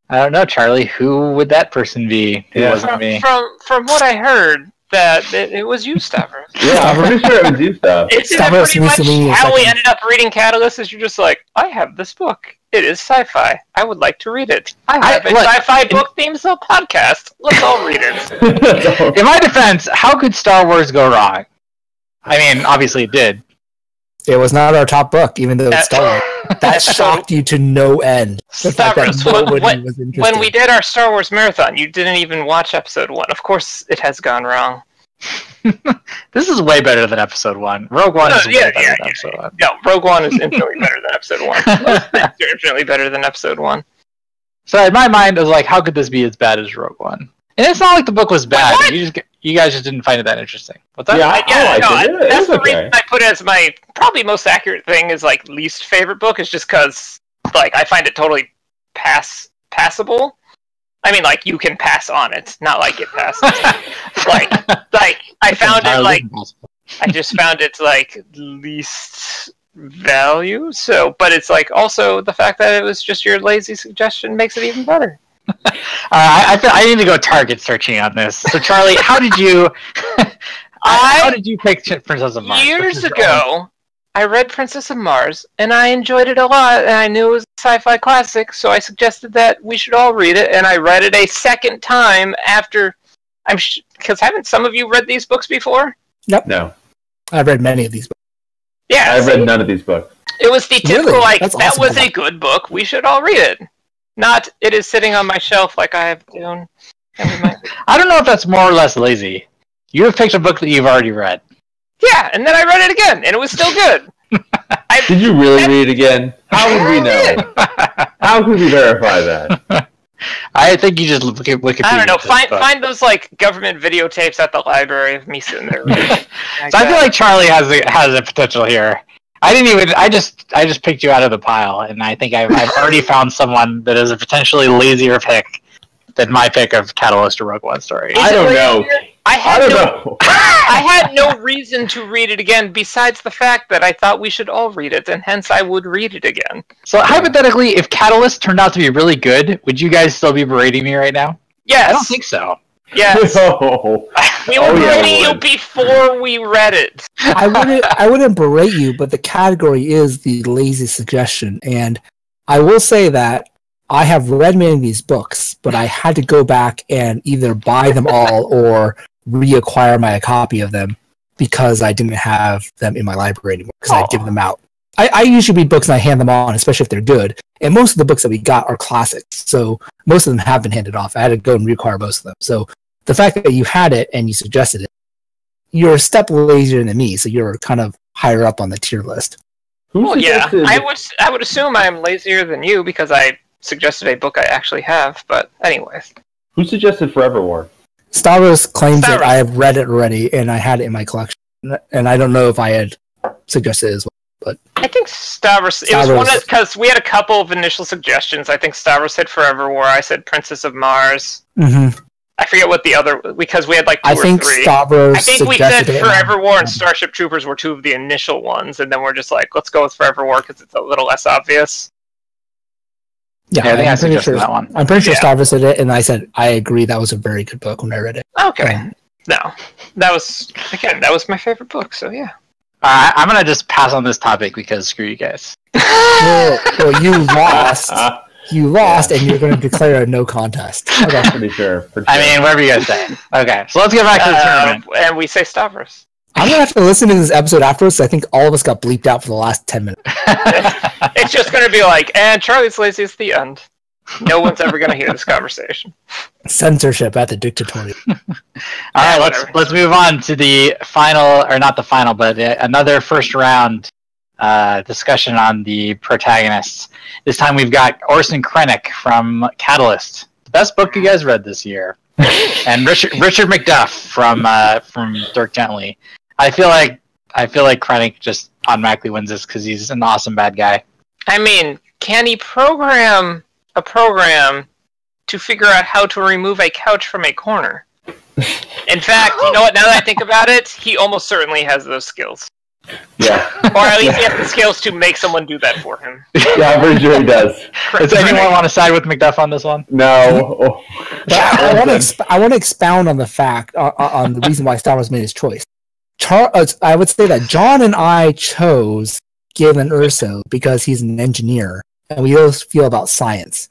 I don't know, Charlie. Who would that person be? It wasn't me. From what I heard, that it was you, Stavros. Yeah, I'm pretty sure it was you, Stavros. Isn't that pretty much how we ended up reading Catalyst? Is you're just like, I have this book. It is sci-fi. I would like to read it. I have a sci-fi book themed podcast. Let's all read it. In my defense, how could Star Wars go wrong? Obviously it did. It was not our top book, even though it's Star Wars. That shocked you to no end. The fact that nobody was interested. When we did our Star Wars marathon, you didn't even watch episode 1. Of course, it has gone wrong. This is way better than episode 1. Rogue One is way better than episode 1. No, Rogue One is infinitely better than episode 1. Most things are infinitely better than episode 1. So in my mind, I was like, how could this be as bad as Rogue One? And it's not like the book was bad. You guys just didn't find it that interesting. What's that? That's the reason I put it as my probably most accurate thing is like least favorite book is just because like I find it totally passable. I mean, like you can pass on it, not like it passes. like I found it like I just found it like least value. So, but it's like also the fact that it was just your lazy suggestion makes it even better. I need to go target searching on this. So, Charlie, how did you pick Princess of Mars? Years ago, I read Princess of Mars, and I enjoyed it a lot, and I knew it was a sci-fi classic, so I suggested that we should all read it, and I read it a second time after. Because haven't some of you read these books before? Nope. No. I've read many of these books. Yeah, I've read none of these books. It was the typical, That's that awesome. was a good book, we should all read it. Not, it is sitting on my shelf like I have done. I don't know if that's more or less lazy. You have picked a book that you've already read. Yeah, and then I read it again, and it was still good. Did you really read it again? How would we know? How could we verify that? I think you just look at Wikipedia. I don't know. Find those like government videotapes at the library of me sitting there. So I feel like Charlie has a potential here. I just picked you out of the pile, and I think I've already found someone that is a potentially lazier pick than my pick of Catalyst or Rogue One story. I don't know. I had no reason to read it again besides the fact that I thought we should all read it, and hence I would read it again. So hypothetically, if Catalyst turned out to be really good, would you guys still be berating me right now? Yes. I don't think so. Yes. No. We were berating you before we read it. I wouldn't berate you, but the category is the lazy suggestion, and I will say that I have read many of these books, but I had to go back and either buy them all or reacquire my copy of them because I didn't have them in my library anymore because I'd given them out. I usually read books and I hand them on, especially if they're good. And most of the books that we got are classics, so most of them have been handed off. I had to go and reacquire most of them. So the fact that you had it and you suggested it, you're a step lazier than me, so you're kind of higher up on the tier list. Well, yeah, I would assume I'm lazier than you because I suggested a book I actually have. But anyways, who suggested Forever War? Stavros claims that I have read it already and I had it in my collection, and I don't know if I had suggested it as well. But I think Stavros. It was one because we had a couple of initial suggestions. I think Stavros said Forever War. I said Princess of Mars. Mm-hmm. I forget what the other because we had like two or three. Stavros I think we said Forever War and Starship Troopers were two of the initial ones, and then we're just like, let's go with Forever War because it's a little less obvious. Yeah, I think I suggested that one. I'm pretty sure Stavros did it, and I said I agree that was a very good book when I read it. Okay, no, that was my favorite book. So yeah. I'm gonna just pass on this topic because screw you guys. well, you lost. You lost, and you're going to declare a no contest. Okay, pretty sure. I mean, whatever you guys say. Okay, so let's get back to the tournament. And we say Stavros. I'm going to have to listen to this episode afterwards. I think all of us got bleeped out for the last 10 minutes. It's just going to be like, and Charlie's Laziest the end. No one's ever going to hear this conversation. Censorship at the dictatorial. All right, let's move on to the final, or not the final, but another first round discussion on the protagonists. This time we've got Orson Krennic from Catalyst, the best book you guys read this year, and Richard MacDuff from Dirk Gently. I feel like Krennic just automatically wins this because he's an awesome bad guy. I mean, can he program a program to figure out how to remove a couch from a corner? In fact, you know what? Now that I think about it, he almost certainly has those skills. Yeah. Or at least he has the skills to make someone do that for him. Yeah, I'm pretty sure he does. Does anyone want to side with MacDuff on this one? No. I want to expound on the fact, on the reason why Star Wars made his choice. I would say that John and I chose Galen Erso because he's an engineer, and we both feel about science.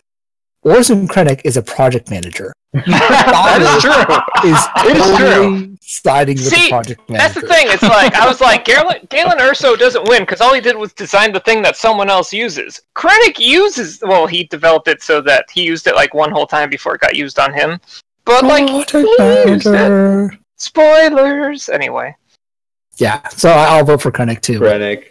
Orson Krennic is a project manager. That is true. Is totally siding with the project manager. That's the thing. It's like, I was like, Galen Erso doesn't win because all he did was design the thing that someone else uses. Krennic uses, well, he developed it so that he used it like one whole time before it got used on him. But like, he used it. Spoilers. Anyway. Yeah, so I'll vote for Krennic too. Krennic.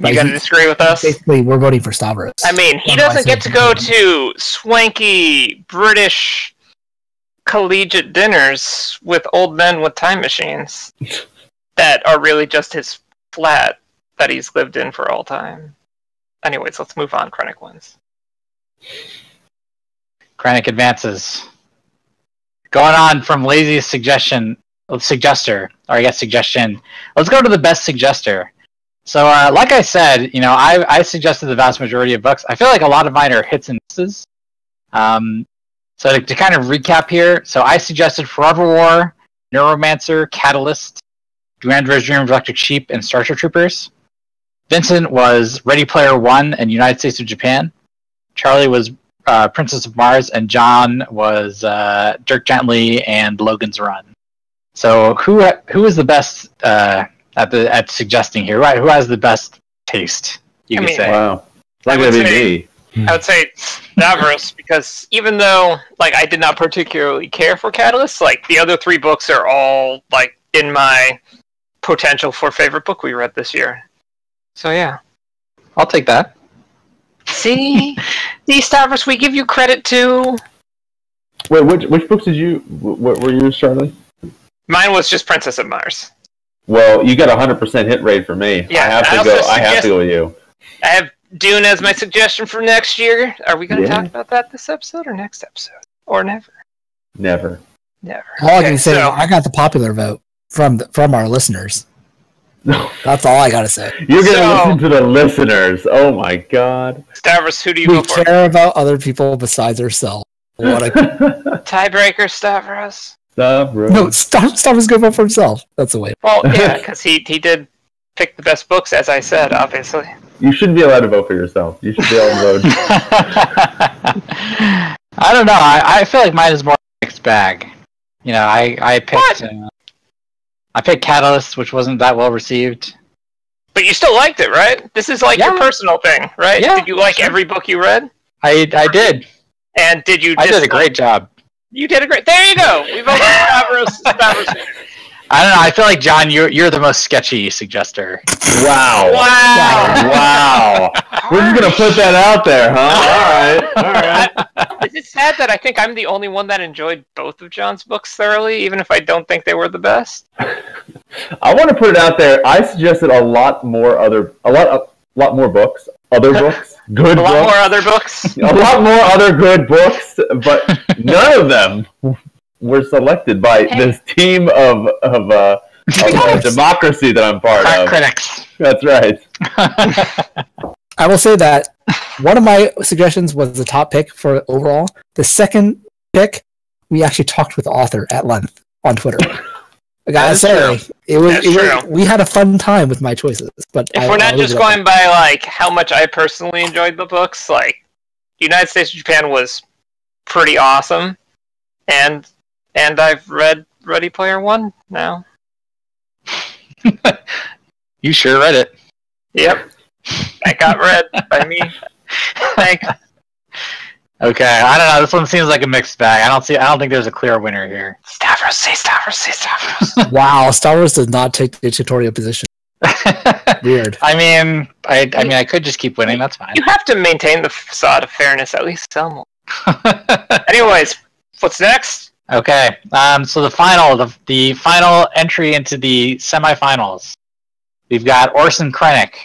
You gotta disagree with us? Basically, we're voting for Stavros. I mean, he doesn't get to go to swanky British collegiate dinners with old men with time machines that are really just his flat that he's lived in for all time. Anyways, let's move on. Krennic wins. Krennic advances. Going on from laziest suggester, or I guess suggestion. Let's go to the best suggester. So, like I said, you know, I suggested the vast majority of books. I feel like a lot of mine are hits and misses. So to kind of recap here, so I suggested Forever War, Neuromancer, Catalyst, Durandra's Dream of Electric Sheep, and Starship Troopers. Vincent was Ready Player One and United States of Japan. Charlie was Princess of Mars, and John was Dirk Gently and Logan's Run. So who is the best at suggesting here? Who has the best taste? You could say. Wow, it's not gonna be me. I would say Stavros, because even though like I did not particularly care for Catalyst, like the other three books are all like in my potential for favorite book we read this year. So yeah, I'll take that. See, Stavros, we give you credit too. Wait, which books did you? What were yours, Charlie? Mine was just Princess of Mars. Well, you got 100% hit rate for me. Yeah, I have to go with you. I have Dune as my suggestion for next year. Are we going to talk about that this episode or next episode? Or never? Never. All I can say, I got the popular vote from our listeners. That's all I got to say. You're going to listen to the listeners. Oh my god. Stavros, who do you vote for? We care about other people besides ourselves. What a tiebreaker, Stavros. No, Stavros going to vote for himself. That's the way. Well, yeah, because he did pick the best books, as I said, obviously. You shouldn't be allowed to vote for yourself. You should be able to vote. I don't know. I feel like mine is more mixed bag. You know, I picked Catalyst, which wasn't that well received. But you still liked it, right? This is like your personal thing, right? Yeah, did you like every book you read? I did. And did you? I did a great job. You did a great. There you go. We voted Stavros. I don't know. I feel like John, you're the most sketchy suggester. Wow. We're just gonna put that out there, huh? All right. Is it sad that I think I'm the only one that enjoyed both of John's books thoroughly, even if I don't think they were the best? I want to put it out there. I suggested a lot more books. Other books. Good books. A lot more other books. A lot more other good books, but none of them were selected by this team of democracy that I'm part of. Critics. That's right. I will say that one of my suggestions was the top pick for overall. The second pick, we actually talked with the author at length on Twitter. I gotta say, we had a fun time with my choices. But if we're not just going by like how much I personally enjoyed the books, like United States of Japan was pretty awesome, and I've read Ready Player One now. You sure read it. Yep. That got read by me. Thanks. Okay, I don't know. This one seems like a mixed bag. I don't think there's a clear winner here. Stavros, say Stavros. Wow, Stavros does not take the tutorial position. Weird. I mean, I could just keep winning. That's fine. You have to maintain the facade of fairness at least somewhat. Anyways, what's next? Okay. So the final entry into the semifinals. We've got Orson Krennic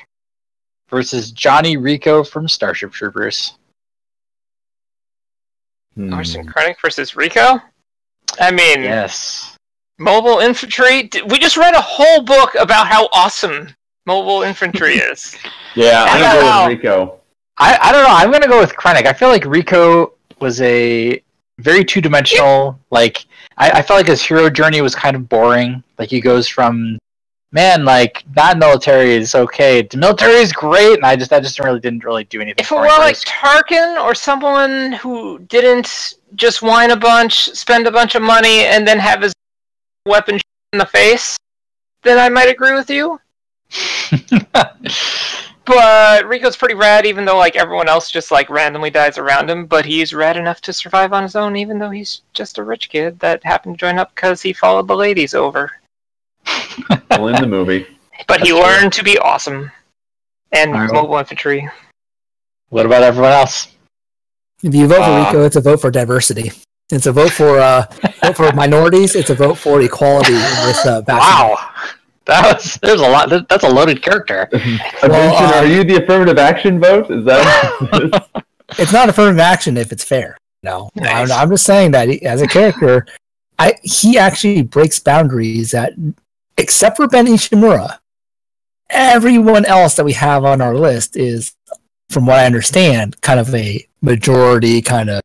versus Johnny Rico from Starship Troopers. Orson Krennic versus Rico? I mean, yes. Mobile infantry. We just read a whole book about how awesome mobile infantry is. Yeah, I'm gonna go with Rico. I don't know. I'm gonna go with Krennic. I feel like Rico was a very two-dimensional. Like I felt like his hero journey was kind of boring. Like he goes from like non-military is okay to military is great, and that just didn't really do anything. If it were like Tarkin or someone who didn't just whine a bunch, spend a bunch of money, and then have his weapon in the face, then I might agree with you. But Rico's pretty rad, even though like everyone else just like randomly dies around him. But he's rad enough to survive on his own, even though he's just a rich kid that happened to join up because he followed the ladies over. Well, in the movie. But he learned to be awesome. And mobile infantry. What about everyone else? If you vote for Rico, it's a vote for diversity. It's a vote for minorities. It's a vote for equality in this Wow. There's a lot. That's a loaded character. Vincent, are you the affirmative action vote? Is that? It's not affirmative action if it's fair. No, nice. I'm just saying that as a character, he actually breaks boundaries that, except for Ben Ishimura, everyone else that we have on our list is, from what I understand, kind of a majority, kind of,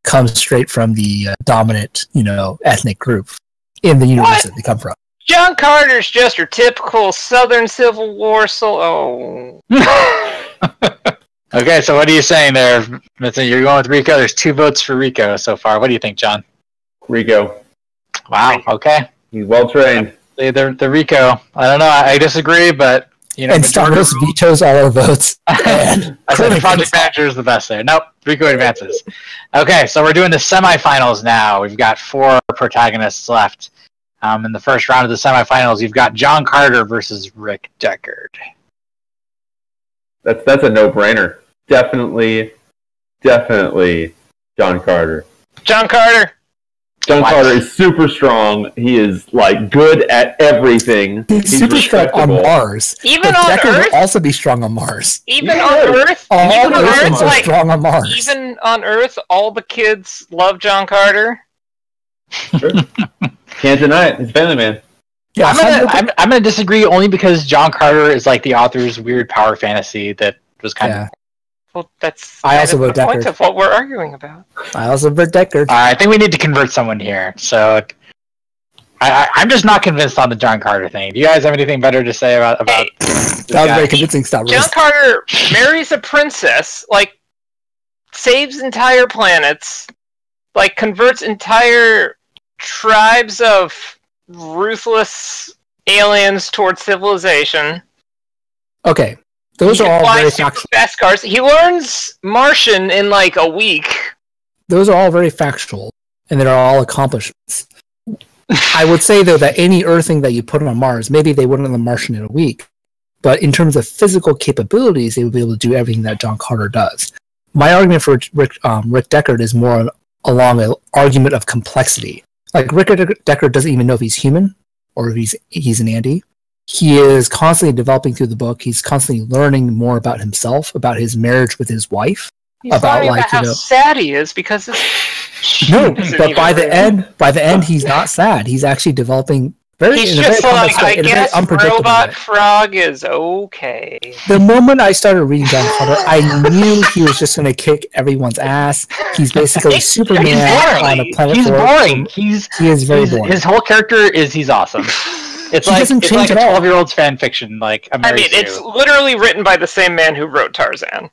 comes straight from the dominant, ethnic group in the universe that they come from. John Carter's just your typical Southern Civil War Okay, so what are you saying there, Vincent? You're going with Rico. There's 2 votes for Rico so far. What do you think, John? Rico. Wow, okay. He's well trained. The Rico. I don't know, I disagree, but... and Starbucks vetoes all our votes. I said Project Manager is the best there. Nope, Rico advances. Okay, so we're doing the semifinals now. We've got 4 protagonists left. In the first round of the semifinals, you've got John Carter versus Rick Deckard. That's a no-brainer. Definitely John Carter. John Carter is super strong. He is like good at everything. He's super strong on Mars. Even on Deckard Earth, will also be strong on Mars. Even on Earth, all Earths are strong on Mars. Even on Earth, all the kids love John Carter. Sure. Can't deny it. He's a family man. Yeah, I'm gonna disagree only because John Carter is like the author's weird power fantasy that was kind of. Well, that's I also vote the point Deckard. of what we're arguing about. I also vote Deckard. I think we need to convert someone here. So I'm just not convinced on the John Carter thing. Do you guys have anything better to say about that was very convincing stuff. John Carter marries a princess, like saves entire planets, like converts entire tribes of ruthless aliens towards civilization. Okay, those are all very factual. Fast cars. He learns Martian in like a week. Those are all very factual, and they're all accomplishments. I would say though that any Earthing that you put on Mars, maybe they wouldn't learn Martian in a week, but in terms of physical capabilities, they would be able to do everything that John Carter does. My argument for Rick Deckard is more along an argument of complexity. Like, Rick Deckard doesn't even know if he's human or if he's an Andy. He is constantly developing through the book. He's constantly learning more about himself, about his marriage with his wife. He's learning about how sad he is because no, but by the end, he's not sad. He's actually developing he's just like, I guess Robot Frog is okay. The moment I started reading John Carter, I knew he was just going to kick everyone's ass. He's basically Superman on a planet. He's boring. He is very boring. His whole character is he's awesome. It's like a 12-year-old's fan fiction. Like it's literally written by the same man who wrote Tarzan.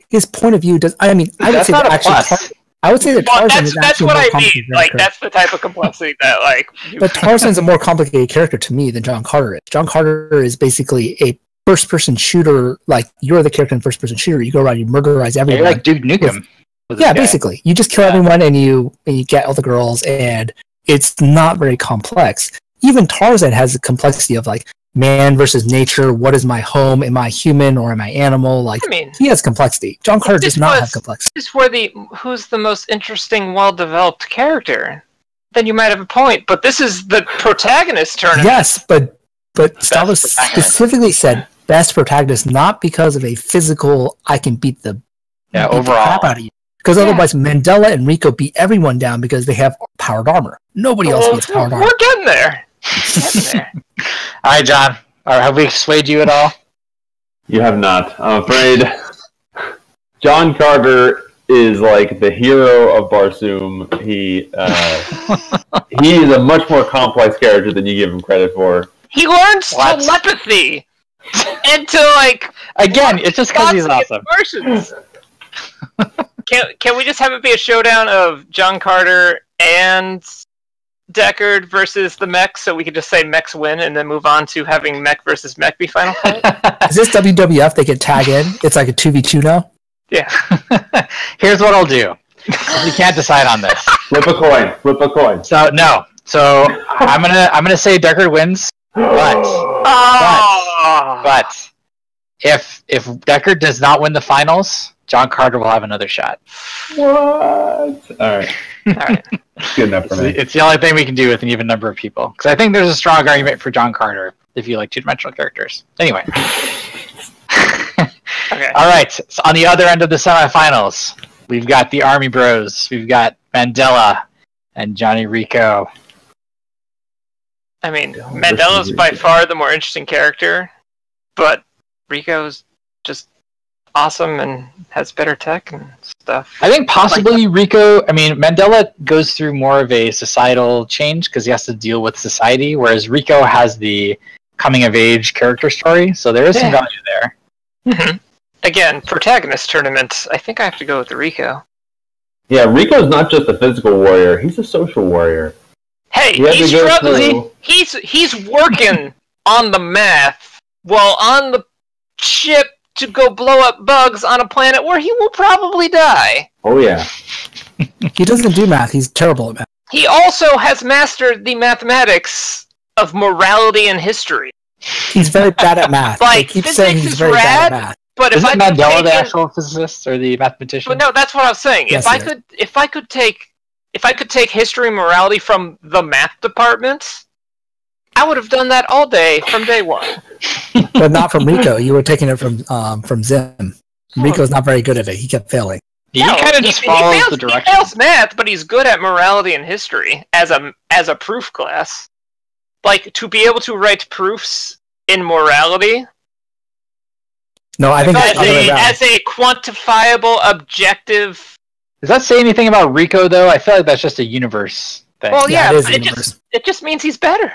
His point of view does. I would say that actually. I would say that Tarzan is actually what I mean. Like, that's the type of complexity that, like... But Tarzan's a more complicated character to me than John Carter is. John Carter is basically a first-person shooter. Like, you're the character in first-person shooter. You go around, you murderize everyone. You're like Duke Nukem. Yeah, basically. You just kill everyone and you get all the girls, and it's not very complex. Even Tarzan has the complexity of, like, man versus nature. What is my home? Am I human or am I animal? Like, he has complexity. John Carter does not have complexity. This is where who's the most interesting, well-developed character? Then you might have a point. But this is the protagonist tournament. Yes, but Stavros specifically said best protagonist, not because of a physical, I can beat the crap out of you. Because otherwise, Mandela and Rico beat everyone down because they have powered armor. Nobody else beats powered armor. We're getting there. All right, John. Have we swayed you at all? You have not. I'm afraid John Carter is like the hero of Barsoom. He is a much more complex character than you give him credit for. He learns telepathy and to again. It's just because he's awesome. Can we just have it be a showdown of John Carter and Deckard versus the mech, so we could just say mechs win and then move on to having mech versus mech be final fight? Is this WWF? They can tag in. It's like a 2v2 now. Yeah. Here's what I'll do. You can't decide on this. Flip a coin. Flip a coin. So no. So I'm gonna say Deckard wins, but if Deckard does not win the finals, John Carter will have another shot. What? All right. Good enough for me. It's the only thing we can do with an even number of people. Because I think there's a strong argument for John Carter if you like two-dimensional characters. Anyway. Okay. All right. So on the other end of the semifinals, we've got the Army Bros. We've got Mandela and Johnny Rico. I mean, Mandela's by far the more interesting character, but Rico's just awesome and has better tech and stuff. I think possibly Rico, I mean, Mandela goes through more of a societal change because he has to deal with society, whereas Rico has the coming-of-age character story, so there is some value there. Mm-hmm. Again, protagonist tournament, I think I have to go with the Rico. Yeah, Rico's not just a physical warrior, he's a social warrior. Hey, he's working on the math while on the ship to go blow up bugs on a planet where he will probably die. Oh, yeah. He doesn't do math. He's terrible at math. He also has mastered the mathematics of morality and history. He's very bad at math. Like, they keep saying he's very bad at math. But if Isn't Mandela the actual physicist or the mathematician? But no, that's what I was saying. Yes, if I could take history and morality from the math department, I would have done that all day from day one. But not from Rico. You were taking it from Zim. Rico's not very good at it. He kept failing. He kind of just follows the direction. He fails math, but he's good at morality and history as a proof class. Like, to be able to write proofs in morality. No, I think as a quantifiable, objective. Does that say anything about Rico, though? I feel like that's just a universe thing. Well, yeah, it just means he's better.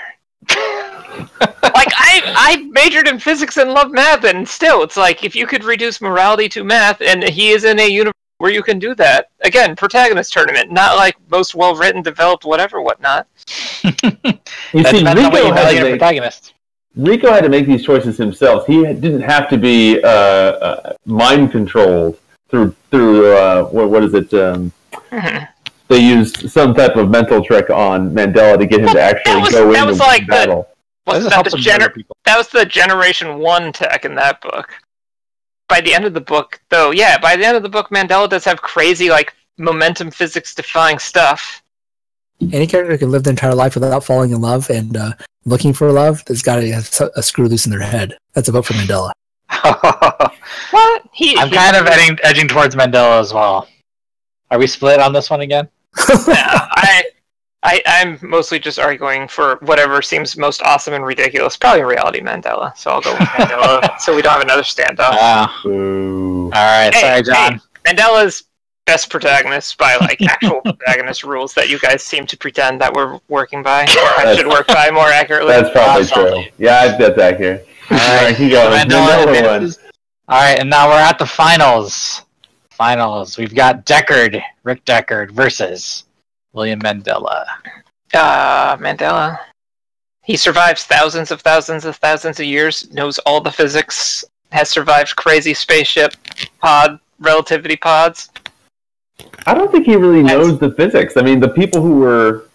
Like, I majored in physics and love math, and still, it's like, if you could reduce morality to math, and he is in a universe where you can do that. Again, protagonist tournament, not like most well-written, developed, whatnot. You see, Rico had to make these choices himself. He didn't have to be mind controlled through what is it? They used some type of mental trick on Mandela to get him to actually go into the battle. That was the Generation 1 tech in that book. By the end of the book, though, Mandela does have crazy, like, momentum physics-defying stuff. Any character can live their entire life without falling in love and looking for love, there's got to have a screw loose in their head. That's a vote for Mandela. What? I'm kind of edging towards Mandela as well. Are we split on this one again? I'm mostly just arguing for whatever seems most awesome and ridiculous. Probably in reality, Mandela. So I'll go with Mandela. So we don't have another standoff. All right, sorry, John. Mandela's best protagonist by like actual protagonist rules that you guys seem to pretend that we're working by. Or I should work by more accurately. That's probably true. Yeah, that's accurate. All right, Mandela won. All right, and now we're at the finals. We've got Rick Deckard versus William Mandela. Mandela. He survives thousands of years, knows all the physics, has survived crazy spaceship relativity pods. I don't think he really knows the physics. I mean, the people who were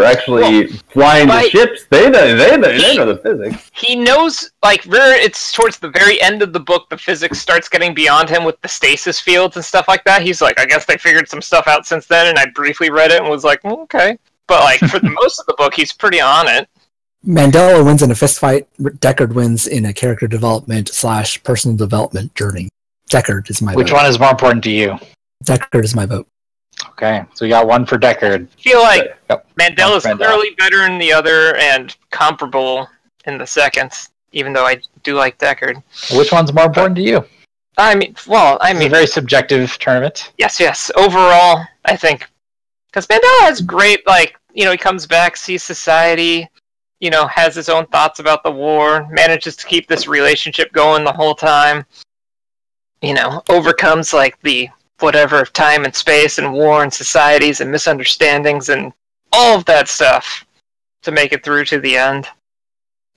actually flying the ships, they know the physics. He knows, like, it's towards the very end of the book, the physics starts getting beyond him with the stasis fields and stuff like that. He's like, I guess they figured some stuff out since then, and I briefly read it and was like, okay. But, like, for the most of the book, he's pretty on it. Mandela wins in a fist fight. Deckard wins in a character development / personal development journey. Deckard is my vote. Which one is more important to you? Deckard is my vote. Okay, so we got one for Deckard. I feel like Mandela's clearly better in the other and comparable in the second, even though I do like Deckard. Which one's more important to you? I mean, it's a very subjective tournament. Yes. Overall, I think, because Mandela has great, like, you know, he comes back, sees society, you know, has his own thoughts about the war, manages to keep this relationship going the whole time, you know, overcomes, like, the time and space and war and societies and misunderstandings and all of that stuff. to make it through to the end.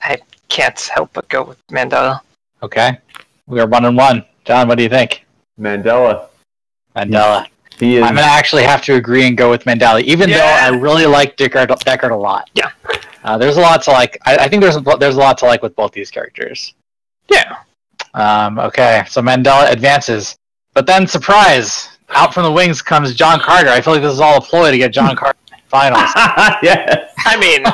I can't help but go with Mandela. Okay. We are 1-1. John, what do you think? Mandela. He is... I'm going to actually have to agree and go with Mandela, even though I really like Deckard a lot. Yeah. There's a lot to like. I think there's a lot to like with both these characters. Yeah. Okay, so Mandela advances. But then, surprise! Out from the wings comes John Carter. I feel like this is all a ploy to get John Carter in the finals. Yes. I mean,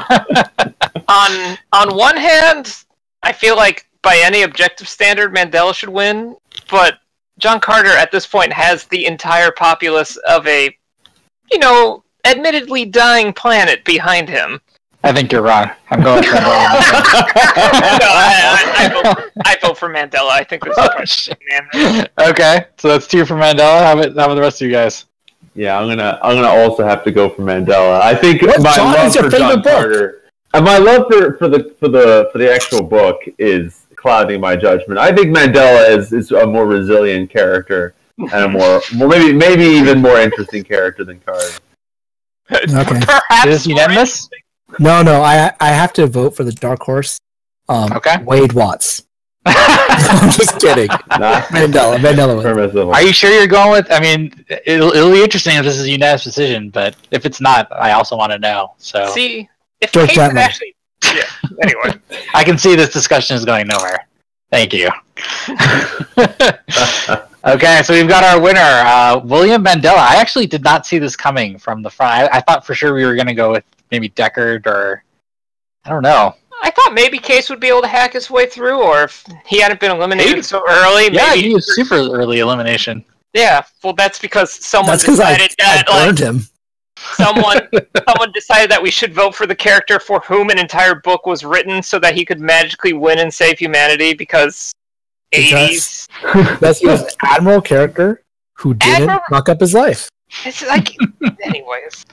on one hand, I feel like by any objective standard, Mandela should win. But John Carter, at this point, has the entire populace of a, admittedly dying planet behind him. I think you're wrong. I'm going for Mandela. I vote for Mandela. I think this is Okay, so that's 2 for Mandela. How about the rest of you guys? Yeah, I'm gonna also have to go for Mandela. I think my John, love your for favorite John book? Carter, and my love for the actual book is clouding my judgment. I think Mandela is a more resilient character and a more maybe even more interesting character than Carter. Okay. Perhaps Is this unanimous? No, I have to vote for the dark horse. Okay. Wade Watts. I'm just kidding. Nah. Mandela wins. Permissible. Are you sure you're going with? I mean, it'll be interesting if this is a unanimous decision, but if it's not, I also want to know. So See, if Dirk Kate had Gently. actually... Yeah, anyway. I can see this discussion is going nowhere. Thank you. Okay, so we've got our winner, William Mandela. I actually did not see this coming from the front. I thought for sure we were going to go with maybe Deckard or I don't know. I thought maybe Case would be able to hack his way through, or if he hadn't been eliminated so early. Yeah, maybe he was super early elimination. Yeah, well, that's because someone That's because I decided that burned him. someone decided that we should vote for the character for whom an entire book was written, so that he could magically win and save humanity. Because 80s. That's he was an admiral character who didn't fuck up his life. It's like, anyways.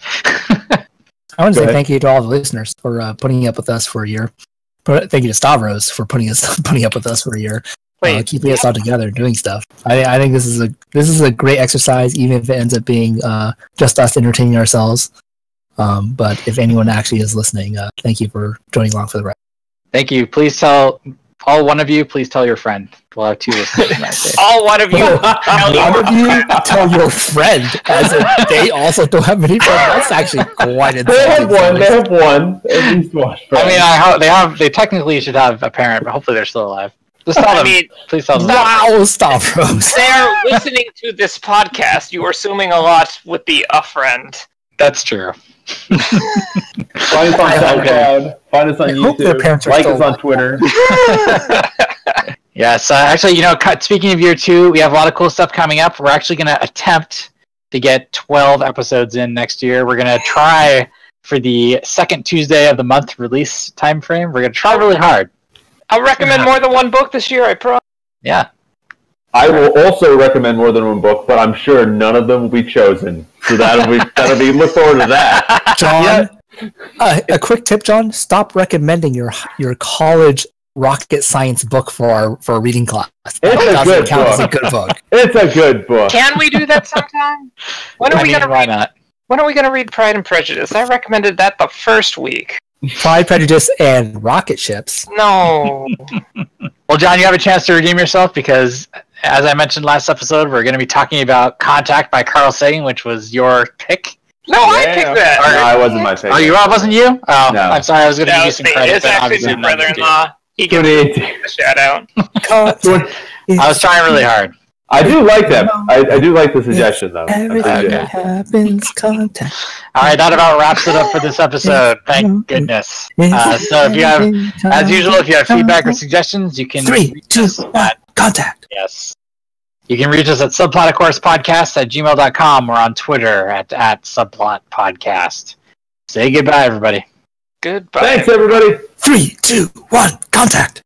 I want to say thank you to all the listeners for putting up with us for a year. Thank you to Stavros for putting up with us for a year. Keeping us all together and doing stuff. I think this is a great exercise, even if it ends up being just us entertaining ourselves. But if anyone actually is listening, thank you for joining along for the ride. Thank you. Please tell all one of you. Please tell your friend. We'll have 2 listeners. All one of you. Tell your friend, as if they also don't have many friends. That's actually quite insane. They have one. At least one. I mean, they technically should have a parent, but hopefully they're still alive. Just tell them. Please tell them. Wow, Stavros. They're listening to this podcast. You are assuming a lot with the a friend. That's true. Find us on SoundCloud. Find us on YouTube. Like us on Twitter. Yes, actually, speaking of year 2, we have a lot of cool stuff coming up. We're actually going to attempt to get 12 episodes in next year. We're going to try for the second Tuesday of the month release time frame. We're going to try really hard. I'll recommend more than one book this year, I promise. Yeah. I will also recommend more than one book, but I'm sure none of them will be chosen. So that'll be look forward to that. John, a quick tip, John. Stop recommending your college rocket science book for a reading class. It's a good book. As a good book. It's a good book. Can we do that sometime? Why not? When are we going to read Pride and Prejudice? I recommended that the first week. Pride, Prejudice, and rocket ships. No. Well, John, you have a chance to redeem yourself because, as I mentioned last episode, we're going to be talking about Contact by Carl Sagan, which was your pick. No, I picked that. No, I wasn't my pick. Oh, it wasn't you? Oh, no. I'm sorry. I was going to give you some credit. It's actually my brother-in-law. He gives me a shout out. I was trying really hard. I do like that. I do like the suggestion, though. Everything happens, contact. All right, that about wraps it up for this episode. Thank goodness. So if you have, as usual, if you have feedback or suggestions, you can 3, 2, 1, contact. Yes. You can reach us at Subplot A Course Podcast at gmail.com or on Twitter at Subplot Podcast. Say goodbye, everybody. Goodbye. Thanks, everybody. 3, 2, 1, contact.